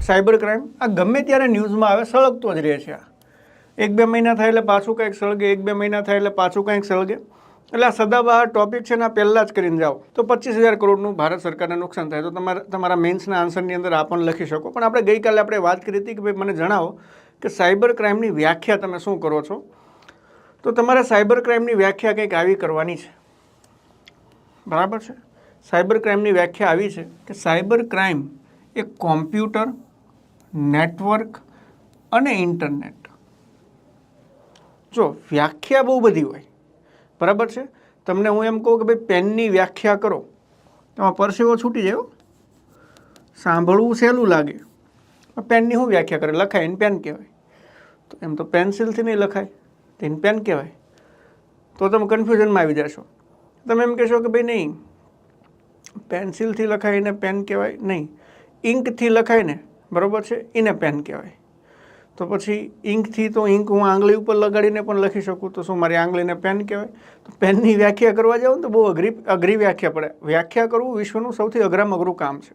Cyber crime આ ગમે ત્યારે ન્યૂઝમાં આવે, સળગતો જ રહે છે. આ 1-2 મહિના થાય એટલે પાછું કંઈક સળગે, 1-2 મહિના થાય એટલે પાછું કંઈક સળગે. એટલે આ સદાબહાર ટોપિક છે ને આ પહેલાં જ કરીને જાઓ તો 25,000 કરોડનું ભારત સરકારને નુકસાન થાય. તો તમારા મેન્સના આન્સરની અંદર આ પણ લખી શકો. પણ આપણે ગઈકાલે આપણે વાત કરી હતી કે ભાઈ મને જણાવો કે સાયબર ક્રાઇમની વ્યાખ્યા તમે શું કરો છો. તો તમારે સાયબર ક્રાઇમની વ્યાખ્યા કંઈક આવી કરવાની છે, બરાબર છે. સાયબર ક્રાઇમની વ્યાખ્યા આવી છે કે સાયબર ક્રાઇમ એ કોમ્પ્યુટર, નેટવર્ક અને ઇન્ટરનેટ. જો વ્યાખ્યા બહુ બધી હોય, બરાબર છે. તમને હું એમ કહું કે ભાઈ પેનની વ્યાખ્યા કરો, તમારો પરસેવો છૂટી જાય. સાંભળવું સહેલું લાગે, પેનની શું વ્યાખ્યા કરે? લખાય એને પેન કહેવાય. તો એમ તો પેન્સિલથી નહીં લખાય, તો એને પેન કહેવાય. તો તમે કન્ફ્યુઝનમાં આવી જશો. તમે એમ કહેશો કે ભાઈ નહીં, પેન્સિલથી લખાય એને પેન કહેવાય નહીં, ઇંકથી લખાય ને, બરાબર છે, એને પેન કહેવાય. તો પછી ઇંકથી તો ઇંક હું આંગળી ઉપર લગાડીને પણ લખી શકું, તો શું મારી આંગળીને પેન કહેવાય? તો પેનની વ્યાખ્યા કરવા જાઓ ને તો બહુ અઘરી વ્યાખ્યા પડે. વ્યાખ્યા કરવું વિશ્વનું સૌથી અઘરામાં અઘરું કામ છે.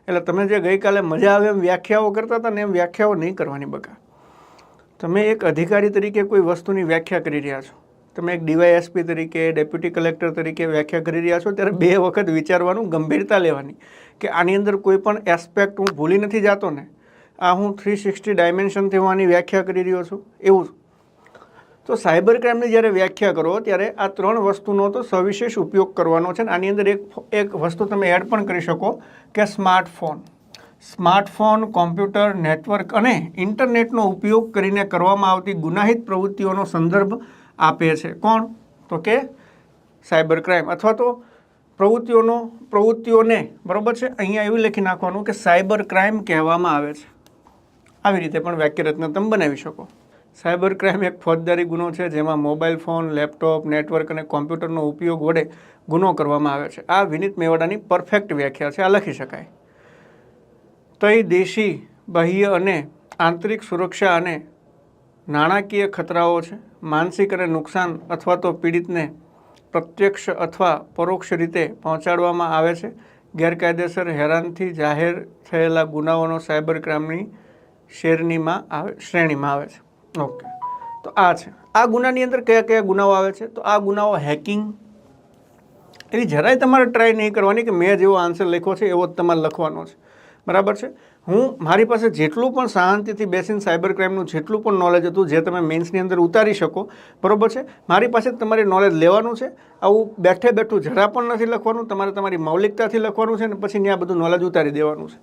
એટલે તમે જે ગઈકાલે મજા આવે એમ વ્યાખ્યાઓ કરતા હતા ને એમ વ્યાખ્યાઓ નહીં કરવાની બકા. તમે એક અધિકારી તરીકે કોઈ વસ્તુની વ્યાખ્યા કરી રહ્યા છો, તમે એક ડીવાયએસપી તરીકે, ડેપ્યુટી કલેક્ટર તરીકે વ્યાખ્યા કરી રહ્યા છો, ત્યારે 2 વખત વિચારવાનું, ગંભીરતા લેવાની કે આની અંદર કોઈ પણ એસ્પેક્ટ હું ભૂલી નથી જતો ને, આ હું 360 ડાયમેન્શનથી હું આની વ્યાખ્યા કરી રહ્યો છું એવું. તો સાયબર ક્રાઇમની જ્યારે વ્યાખ્યા કરો ત્યારે આ 3 વસ્તુનો તો સવિશેષ ઉપયોગ કરવાનો છે. આની અંદર એક વસ્તુ તમે એડ પણ કરી શકો કે સ્માર્ટફોન, કોમ્પ્યુટર, નેટવર્ક અને ઇન્ટરનેટનો ઉપયોગ કરીને કરવામાં આવતી ગુનાહિત પ્રવૃત્તિઓનો સંદર્ભ આપે છે. કોણ? તો કે સાયબર ક્રાઇમ. અથવા તો પ્રવૃત્તિઓને, બરાબર છે, અહીંયા એવું લખી નાખવાનું કે સાયબર ક્રાઇમ કહેવામાં આવે છે. આવી રીતે પણ વાક્યરચના તમે બનાવી શકો. સાયબર ક્રાઇમ એક ફોજદારી ગુનો છે જેમાં મોબાઈલ ફોન, લેપટોપ, નેટવર્ક અને કોમ્પ્યુટરનો ઉપયોગ વડે ગુનો કરવામાં આવે છે. આ વિનીત મેવાડાની પરફેક્ટ વ્યાખ્યા છે, આ લખી શકાય. તઈ દેશી, બાહ્ય અને આંતરિક સુરક્ષા અને નાણાકીય ખતરાઓ છે. માનસિક અને નુકસાન અથવા તો પીડિતને પ્રત્યક્ષ અથવા પરોક્ષ રીતે પહોંચાડવામાં આવે છે. ગેરકાયદેસર હેરાનથી જાહેર થયેલા ગુનાઓનો સાયબર ક્રાઇમની શ્રેણીમાં આવે છે. ઓકે, તો આ છે. આ ગુનાની અંદર કયા કયા ગુનાઓ આવે છે? તો આ ગુનાઓ હેકિંગ, એવી જરાય તમારે ટ્રાય નહીં કરવાની કે મેં જેવો આન્સર લખ્યો છે એવો જ તમારે લખવાનો છે, બરાબર છે. મારી પાસે જેટલું પણ શાંતિથી બેસીને સાયબર ક્રાઇમનું જેટલું પણ નોલેજ હતું જે તમે મેન્સની અંદર ઉતારી શકો, બરાબર છે, મારી પાસે તમારે નોલેજ લેવાનું છે. આવું બેઠું જરા પણ નથી લખવાનું, તમારે તમારી મૌલિકતાથી લખવાનું છે ને પછી ત્યાં બધું નોલેજ ઉતારી દેવાનું છે.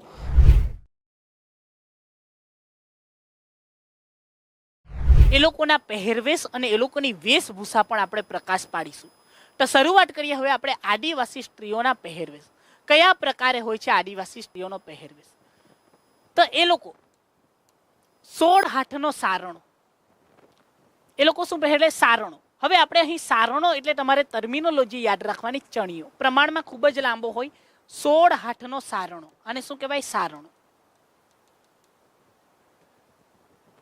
એ લોકોના પહેરવેશ અને એ લોકોની વેશભૂષા પણ આપણે પ્રકાશ પાડીશું. તો શરૂઆત કરીએ હવે આપણે આદિવાસી સ્ત્રીઓના પહેરવેશ. કયા પ્રકારે હોય છે આદિવાસી સ્ત્રીઓનો પહેરવેશ? તો એ લોકો 16 હાથનો સારણો, એ લોકો શું પહેરે? સારણો. હવે આપણે અહીં સારણો એટલે તમારે ટર્મિનોલોજી યાદ રાખવાની. ચણિયો પ્રમાણમાં ખૂબ જ લાંબો હોય, 16 હાથનો સારણો. અને શું કહેવાય? સારણો.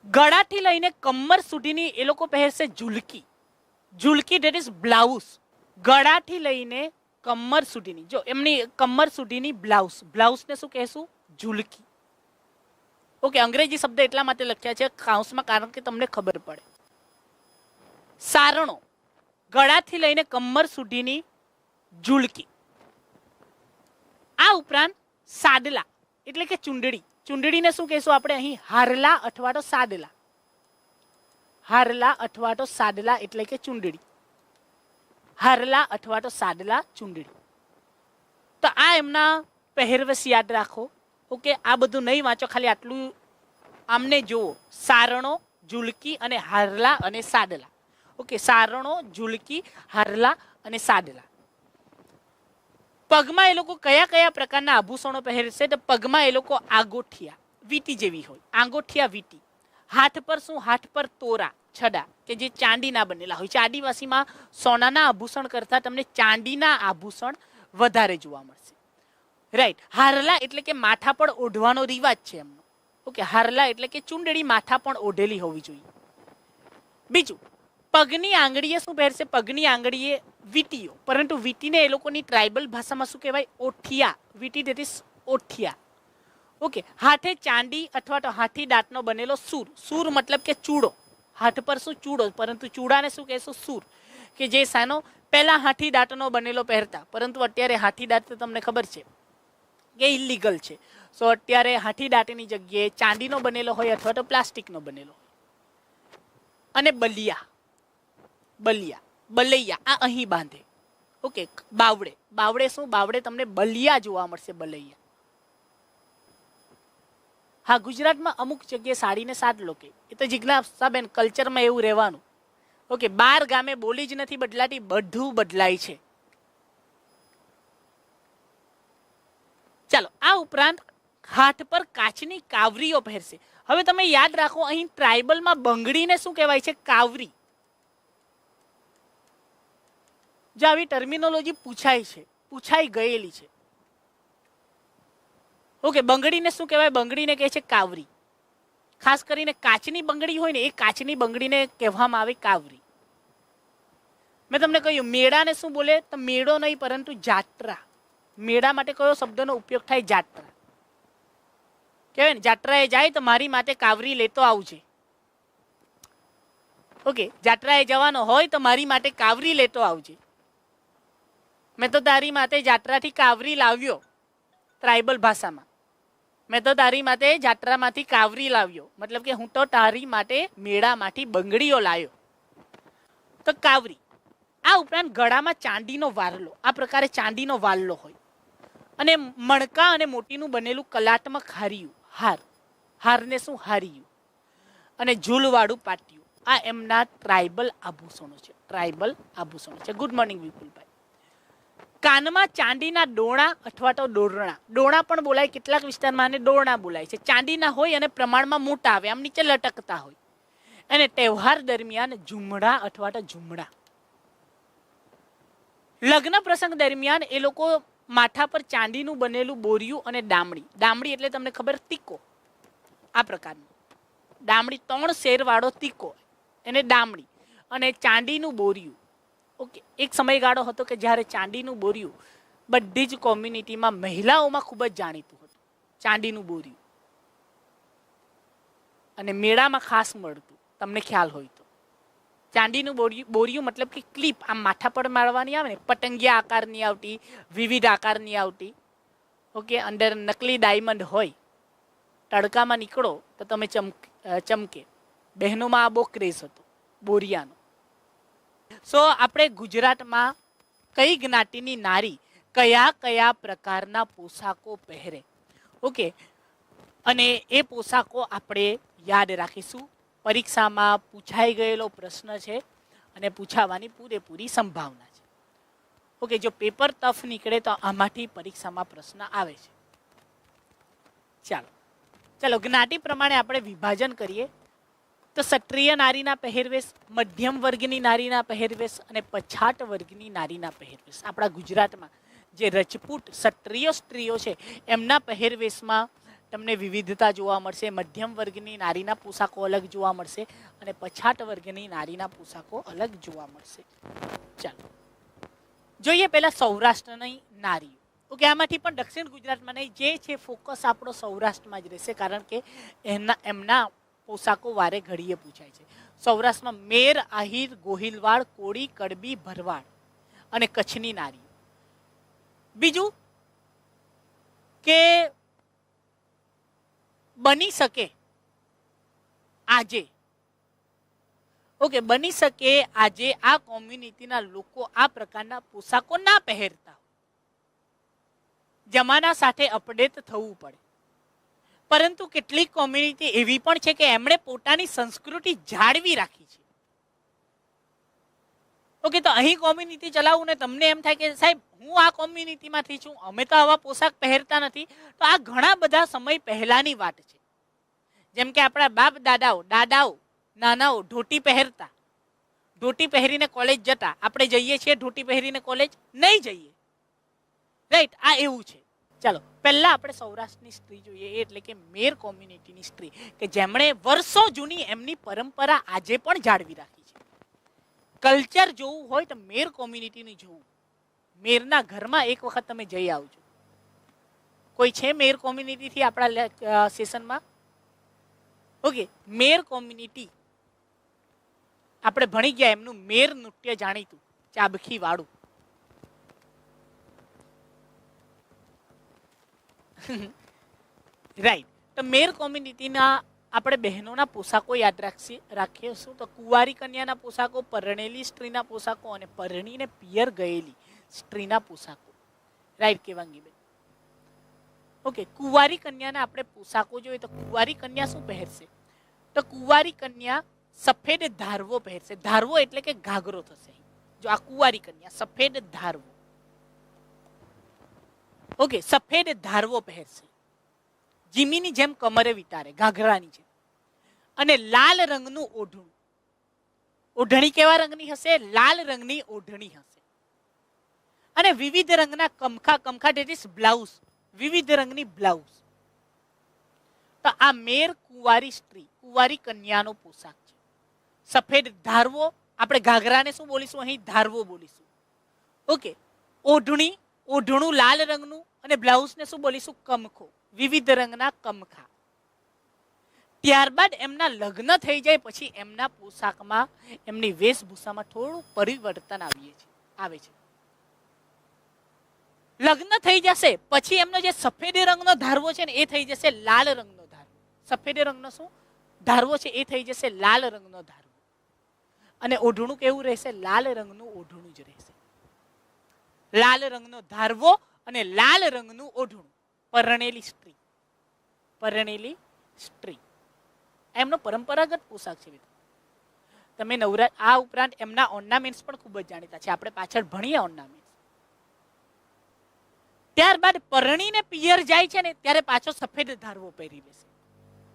ગળાથી લઈને કમર સુધીની એ લોકો પહેરશે ઝુલકી. ઝુલકી ધેટ ઇઝ બ્લાઉઝ. ગળાથી લઈને કમર સુધીની, જો એમની કમર સુધીની બ્લાઉઝ, બ્લાઉઝને શું કહેશું? ઝુલકી. ઓકે, અંગ્રેજી શબ્દ એટલા માટે લખ્યા છે કાઉન્સમાં કારણ કે તમને ખબર પડે. સારણો, ગળાથી લઈને કમર સુધીની ઝુલકી. આ ઉપરાંત સાદલા એટલે કે ચુંદડી. ચુંદડીને શું કહેશું આપણે અહીં? હારલા અથવા તો સાદલા. હારલા અથવા તો સાદલા એટલે કે ચુંદડી. હારલા અથવા તો સાદલા, ચુંદડી. તો આ એમના પહેરવેશ યાદ રાખો. ઓકે, આ બધું નહીં વાંચો, ખાલી આટલું આમને જુઓ. સારણો, ઝુલકી અને હારલા અને સાદલા. ઓકે, સારણો, ઝુલકી, હારલા અને સાદલા. પગમાં એ લોકો કયા કયા પ્રકારના આભૂષણો પહેરશે? તો પગમાં એ લોકો આંગોઠિયા, વીટી જેવી હોય, આંગોઠિયા, વીટી. હાથ પર શું? હાથ પર તોરા, છડા કે જે ચાંદીના બનેલા હોય છે. આદિવાસીમાં સોનાના આભૂષણ કરતાં તમને ચાંદીના આભૂષણ વધારે જોવા મળશે, રાઈટ. હારલા એટલે કે માથા પર ઓઢવાનો રિવાજ છે એમનો. ઓકે, હારલા એટલે કે ચુંદડી માથા પણ ઓઢેલી હોવી જોઈએ. બીજું, પગની આંગળીએ શું પહેરશે? પગની આંગળીએ વીટીઓ, પરંતુ વીટીને એ લોકોની ટ્રાઇબલ ભાષામાં શું કહેવાય? ઓઠિયા. વીટી ધેટ ઇઝ ઓઠિયા. ઓકે, હાથે ચાંદી અથવા તો હાથી દાંતનો બનેલો સૂર. સૂર મતલબ કે ચૂડો. હાથ પર શું ચૂડો, પરંતુ ચૂડાને શું કહેશું? સૂર. કે જે સાનો પહેલા હાથી દાંતનો બનેલો પહેરતા, પરંતુ અત્યારે હાથી દાંત તો તમને ખબર છે કે ઇલીગલ છે. સો અત્યારે હાથી દાંતની જગ્યાએ ચાંદીનો બનેલો હોય અથવા તો પ્લાસ્ટિકનો બનેલો હોય. અને બલિયા, બલિયા, બલૈયા આ અહીં બાંધે. ઓકે, બાવડે, બાવડે શું? બાવડે તમને બલિયા જોવા મળશે, બલૈયા. હા, ગુજરાતમાં અમુક જગ્યાએ સાડીને સાદલો કે, એ તો જિજ્ઞાસાબેન કલ્ચરમાં એવું રહેવાનું. ઓકે, 12 ગામે બોલી જ નથી બદલાતી, બધું બદલાય છે. ચાલો, આ ઉપરાંત હાથ પર કાચની કાવરીઓ પહેરશે. હવે તમે યાદ રાખો, અહીં ટ્રાઇબલમાં બંગડીને શું કહેવાય છે? કાવરી. જો આવી ટર્મિનોલોજી પૂછાય છે, પૂછાઈ ગયેલી છે. ઓકે, બંગડીને શું કહેવાય? બંગડીને કહે છે કાવરી. ખાસ કરીને કાચની બંગડી હોય ને, એ કાચની બંગડીને કહેવામાં આવે કાવરી. મેં તમને કહ્યું મેળાને શું બોલે? તો મેળો નહીં પરંતુ જાત્રા. મેળા માટે કયો શબ્દનો ઉપયોગ થાય? જાત્રા. કહેવાય ને, જાત્રાએ જાય તો મારી માટે કાવરી લેતો આવજે. ઓકે, જાત્રાએ જવાનો હોય તો મારી માટે કાવરી લેતો આવજે. મેં તો તારી માટે જાત્રાથી કાવરી લાવ્યો. ટ્રાઇબલ ભાષામાં મેં તો તારી માટે જાત્રામાંથી કાવરી લાવ્યો, મતલબ કે હું તો તારી માટે મેળામાંથી બંગડીઓ લાવ્યો. તો કાવરી. આ ઉપરાંત ગળામાં ચાંદીનો વારલો, આ પ્રકારે ચાંદીનો વારલો હોય. અને મણકા અને મોતીનું બનેલું કલાત્મક હારિયું, હાર. હારને શું? હારિયું. અને ઝૂલવાળું પાટિયું. આ એમના ટ્રાઇબલ આભૂષણો છે. ટ્રાઇબલ આભૂષણો છે. ગુડ મોર્નિંગ વિપુલભાઈ. કાનમાં ચાંદીના ડોણા અથવા તો દોરણા. ડોણા પણ બોલાય, કેટલાક વિસ્તારમાં આને દોરણા બોલાય છે. ચાંદીના હોય અને પ્રમાણમાં મોટા આવે, આમ નીચે લટકતા હોય. અને તહેવાર દરમિયાન ઝુમડા અથવા તો ઝુમડા. લગ્ન પ્રસંગ દરમિયાન એ લોકો માથા પર ચાંદીનું બનેલું બોરિયું અને દામડી. દામડી એટલે તમને ખબર? તીકો. આ પ્રકારનું દામડી, 3 શેરવાળો તીકો, એને દામડી. અને ચાંદીનું બોરિયું. ઓકે, એક સમયગાળો હતો કે જ્યારે ચાંદીનું બોરિયું બધી જ કોમ્યુનિટીમાં, મહિલાઓમાં ખૂબ જ જાણીતું હતું. ચાંદીનું બોરિયું. અને મેળામાં ખાસ મળતું, તમને ખ્યાલ હોય તો. ચાંદીનું બોરિયું મતલબ કે ક્લિપ આમ માથા પર મારવાની આવે ને, પતંગિયા આકારની આવતી, વિવિધ આકારની આવતી. ઓકે, અંદર નકલી ડાયમંડ હોય. તડકામાં નીકળો તો તમે ચમકે. બહેનોમાં આ બહુ ક્રેઝ હતો બોરિયાનો. સો આપણે ગુજરાતમાં કઈ જ્ઞાતિની નારી કયા કયા પ્રકારના પોશાકો પહેરે, ઓકે, અને એ પોશાકો આપણે યાદ રાખીશું. પરીક્ષામાં પૂછાઈ ગયેલો પ્રશ્ન છે અને પૂછાવાની પૂરેપૂરી સંભાવના છે. ઓકે, જો પેપર ટફ નીકળે તો આમાંથી પરીક્ષામાં પ્રશ્ન આવે છે. ચાલો જ્ઞાતિ પ્રમાણે આપણે વિભાજન કરીએ તો ક્ષત્રિય નારીના પહેરવેશ, મધ્યમ વર્ગની નારીના પહેરવેશ અને પછાત વર્ગની નારીના પહેરવેશ. આપણા ગુજરાતમાં જે રજપૂત ક્ષત્રિય સ્ત્રીઓ છે એમના પહેરવેશમાં તમને વિવિધતા જોવા મળશે. મધ્યમ વર્ગની નારીના પોશાકો અલગ જોવા મળશે અને પછાત વર્ગની નારીના પોશાકો અલગ જોવા મળશે. ચાલો જોઈએ પહેલા સૌરાષ્ટ્રની નારીઓ. ઓકે, આમાંથી પણ દક્ષિણ ગુજરાતમાં નહીં, જે છે ફોકસ આપણો સૌરાષ્ટ્રમાં જ રહેશે, કારણ કે એમના પોશાકો વારે ઘડીએ પૂછાય છે. સૌરાષ્ટ્રમાં મેર, આહિર, ગોહિલવાડ, કોળી, કડબી, ભરવાડ અને કચ્છની નારીઓ. બીજું કે બની શકે આજે, ઓકે, બની શકે આજે આ કોમ્યુનિટીના લોકો આ પ્રકારના પોશાકો ના પહેરતા, જમાના સાથે અપડેટ થવું પડે. પરંતુ કેટલીક કોમ્યુનિટી એવી પણ છે કે એમણે પોતાની સંસ્કૃતિ જાળવી રાખી છે. ઓકે, તો અહીં કોમ્યુનિટી ચલાવું ને તમને એમ થાય કે સાહેબ હું આ કોમ્યુનિટીમાંથી છું, અમે તો આવા પોશાક પહેરતા નથી, તો આ ઘણા બધા સમય પહેલાની વાત છે. જેમ કે આપણા બાપ દાદાઓ નાનાઓ ધોતી પહેરતા, ધોતી પહેરીને કોલેજ જતા. આપણે જઈએ છીએ ધોતી પહેરીને કોલેજ? નહીં જઈએ, રાઈટ? આ એવું છે. ચાલો પહેલા આપણે સૌરાષ્ટ્રની સ્ત્રી જોઈએ, એટલે કે મેર કોમ્યુનિટીની સ્ત્રી, કે જેમણે વર્ષો જૂની એમની પરંપરા આજે પણ જાળવી રાખી છે. કલ્ચર જોવું હોય તો મેર કોમ્યુનિટીની જોવું. મેરના ઘરમાં એક વખત તમે જઈ આવજો. કોઈ છે મેર કોમ્યુનિટીથી આપણા સેશનમાં? ઓકે, મેર કોમ્યુનિટી આપણે ભણી ગયા, એમનું મેર નૃત્ય જાણીતું ચાબખી વાળું. રાઈટ. તો મેર કોમ્યુનિટીના આપણે બહેનોના પોશાકો યાદ રાખીશું. તો કુંવારી કન્યાના પોશાકો, પરણેલી સ્ત્રીના પોશાકો અને પરણીને પિયર ગયેલી સ્ત્રીના પોશાકો. રાઈટ કેવાંગીબેન? ઓકે, કુંવારી કન્યાના આપણે પોશાકો જોઈએ તો કુંવારી કન્યા શું પહેરશે? તો કુંવારી કન્યા સફેદ ધારવો પહેરશે. ધારવો એટલે કે ઘાઘરો થશે. જો આ કુંવારી કન્યા સફેદ ધારવો, ઓકે, સફેદ ધારવો પહેરશે. જીમીની જેમ કમરે વિતારે, ઘાઘરાની જેમ. અને લાલ રંગનું ઓઢણું. ઓઢણી કેવા રંગની હશે? લાલ રંગની ઓઢણી હશે. અને વિવિધ રંગના કમખા, કમખા એટલે બ્લાઉઝ, વિવિધ રંગની બ્લાઉઝ. તો આ મેર કુંવારી સ્ત્રી, કુંવારી કન્યાનો પોશાક છે. સફેદ ધારવો, આપણે ઘાઘરાને શું બોલીશું અહીં? ધારવો બોલીશું. ઓકે, ઓઢણી, ઓઢણું લાલ રંગનું અને બ્લાઉઝને શું બોલીશું? કમખો, વિવિધ રંગના કમખા. ત્યારબાદ એમના લગ્ન થઈ જાય પછી એમના પોશાકમાં, એમની વેશભૂષામાં થોડું પરિવર્તન આવે છે. લગ્ન થઈ જશે પછી એમનો જે સફેદ રંગનો ધારવો છે ને એ થઈ જશે લાલ રંગનો ધારવો. સફેદ રંગનો શું ધારવો છે એ થઈ જશે લાલ રંગનો ધારવો. અને ઓઢણું કેવું રહેશે? લાલ રંગનું ઓઢણું જ રહેશે. લાલ રંગનો ધારવો અને લાલ રંગનું ઓઢણું. પરણેલી સ્ત્રી, પરણેલી સ્ત્રી એમનો પરંપરાગત પોશાક છે. તમે આ ઉપરાંત એમના ઓર્નામેન્ટ્સ પણ ખૂબ જ જાણીતા છે, આપણે પાછળ ભણીએ ઓર્નામેન્ટ્સ. ત્યારબાદ પરણીને પિયર જાય છે ને ત્યારે પાછો સફેદ ધારવો પહેરી લેશે.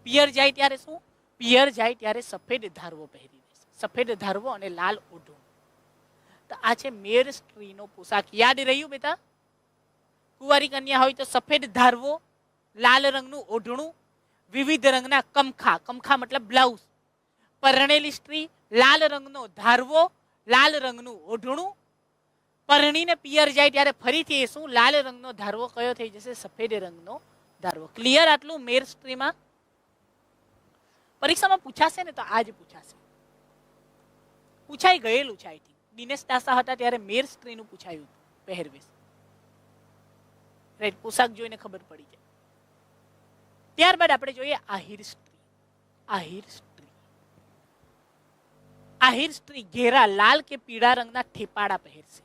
પિયર જાય ત્યારે શું? પિયર જાય ત્યારે સફેદ ધારવો પહેરી લેશે. સફેદ ધારવો અને લાલ ઓઢણું. તો આ છે મેર સ્ત્રીનો પોશાક. યાદ રહ્યું બેટા? કુંવારી કન્યા હોય તો સફેદ ધારવો, લાલ રંગનું ઓઢણું, વિવિધ રંગના કમખા, કમખા મતલબ બ્લાઉઝ. પરણેલી સ્ત્રી લાલ રંગનો ધારવો, લાલ રંગનું ઓઢણું. પરણીને પિયર જાય ત્યારે ફરીથી એ શું? લાલ રંગનો ધારવો કયો થઈ જશે? સફેદ રંગનો ધારવો. ક્લિયર આટલું મેર સ્ત્રીમાં? પરીક્ષામાં પૂછાશે ને તો આજ પૂછાશે, પૂછાઈ ગયેલું છે. આઈ થિંક દિનેશ દાસા હતા ત્યારે મેર સ્ત્રીનું પૂછાયું પહેરવેશ. રાઈટ, પોશાક જોઈને ખબર પડી જાય. ત્યારબાદ આપણે જોઈએ આહિર સ્ત્રી. આહિર સ્ત્રી, આહિર સ્ત્રી ઘેરા લાલ કે પીળા રંગના ઠેપાડા પહેરશે.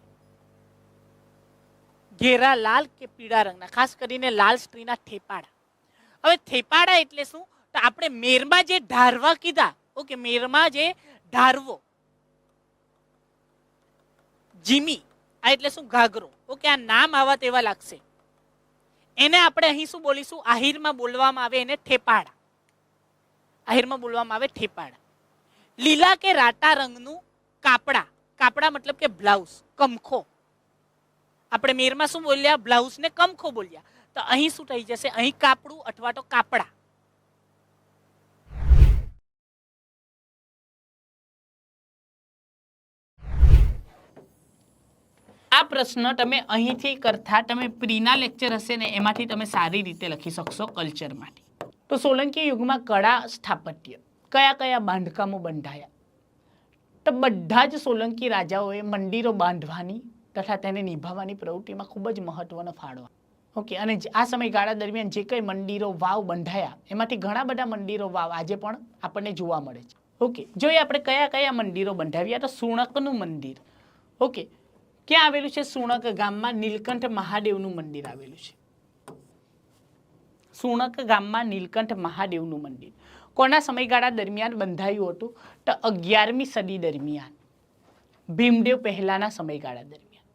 ઘેરા લાલ કે પીળા રંગના, ખાસ કરીને લાલ સ્ત્રીના ઠેપાડા. હવે ઠેપાડા એટલે શું? તો આપણે મેરમાં જે ધારવા કીધા, ઓકે, મેરમાં જે ધારવો, જીમી, આ એટલે શું? ઘાઘરો. ઓકે, આ નામ આવા તેવા લાગશે. એને આપણે અહીં શું બોલીશું? આહિરમાં બોલવામાં આવે એને ઠેપાડા. આહિરમાં બોલવામાં આવે ઠેપાડા. લીલા કે રાતા રંગનું કાપડા, કાપડા મતલબ કે બ્લાઉઝ, કમખો. આપણે મેરમાં શું બોલ્યા? બ્લાઉઝ ને કમખો બોલ્યા. તો અહીં શું થઈ જશે? અહીં કાપડું અથવા તો કાપડા. આ પ્રશ્ન તમે અહીંથી કરતા, તમે પ્રીના લેક્ચર હશે ને એમાંથી તમે સારી રીતે લખી શકશો કલ્ચરમાંથી. તો સોલંકી યુગમાં કળા સ્થાપત્ય કયા કયા બાંધકામો બંધાયા? તો બધા જ સોલંકી રાજાઓએ મંદિરો બાંધવાની તથા તેને નિભાવવાની પ્રવૃત્તિમાં ખૂબ જ મહત્વનો ફાળો. ઓકે, અને આ સમયગાળા દરમિયાન જે કંઈ મંદિરો, વાવ બંધાયા એમાંથી ઘણા બધા મંદિરો, વાવ આજે પણ આપણને જોવા મળે છે. ઓકે, જોઈએ આપણે કયા કયા મંદિરો બંધાવ્યા. તો સુણકનું મંદિર. ઓકે, ક્યાં આવેલું છે? સુણક ગામમાં નીલકંઠ મહાદેવનું મંદિર આવેલું છે. સુણક ગામમાં નીલકંઠ મહાદેવનું મંદિર કોના સમયગાળા દરમિયાન બંધાયું હતું? તો 11મી સદી દરમિયાન, ભીમદેવ પહેલાના સમયગાળા દરમિયાન.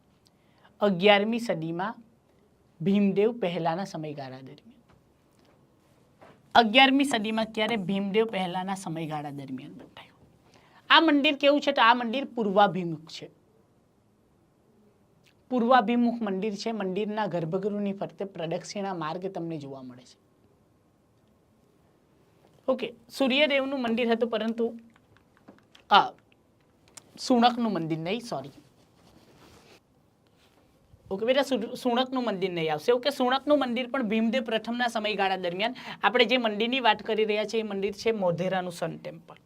11મી સદીમાં ભીમદેવ પહેલાના સમયગાળા દરમિયાન. 11મી સદીમાં ક્યારે? ભીમદેવ પહેલાના સમયગાળા દરમિયાન બંધાયું. આ મંદિર કેવું છે? તો આ મંદિર પૂર્વાભિમુખ છે. પૂર્વાભિમુખ મંદિર છે. મંદિરના ગર્ભગૃહની ફરતે પ્રદક્ષિણા માર્ગ તમને જોવા મળે છે. ઓકે, સૂર્યદેવનું મંદિર હતું, પરંતુ સુણકનું મંદિર નહીં, સોરી. ઓકે બેટા, સુણકનું મંદિર નહીં આવશે. ઓકે, સુણકનું મંદિર પણ ભીમદેવ પ્રથમના સમયગાળા દરમિયાન આપણે જે મંદિરની વાત કરી રહ્યા છીએ એ મંદિર છે મોઢેરાનું સન ટેમ્પલ,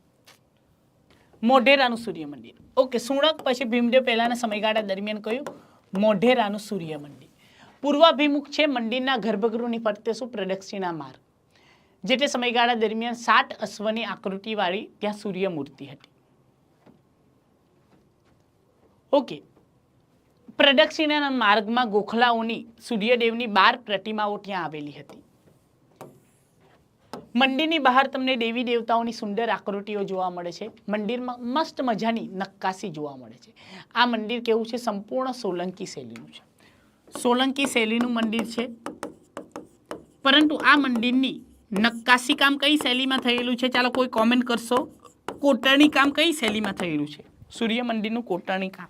મોઢેરાનું સૂર્ય મંદિર. ઓકે, સુણક પછી ભીમદેવ પહેલાના સમયગાળા દરમિયાન કયું? મોઢેરાનું સૂર્ય મંદિર. પૂર્વાભિમુખ છે મંદિરના ગર્ભગૃહની ફરતે શું? પ્રદક્ષિણા માર્ગ. જે તે સમયગાળા દરમિયાન 7 અશ્વની આકૃતિવાળી ત્યાં સૂર્ય મૂર્તિ હતી. ઓકે, પ્રદક્ષિણાના માર્ગમાં ગોખલાઓની સૂર્યદેવની 12 પ્રતિમાઓ ત્યાં આવેલી હતી. મંદિરની બહાર તમને દેવી દેવતાઓની સુંદર આકૃતિઓ જોવા મળે છે. મંદિરમાં મસ્ત મજાની નક્કાશી જોવા મળે છે. આ મંદિર કેવું છે? સંપૂર્ણ સોલંકી શૈલીનું છે. સોલંકી શૈલીનું મંદિર છે, પરંતુ આ મંદિરની નક્કાશી કામ કઈ શૈલીમાં થયેલું છે? ચાલો કોઈ કોમેન્ટ કરશો. કોતરણી કામ કઈ શૈલીમાં થયેલું છે? સૂર્ય મંદિરનું કોતરણી કામ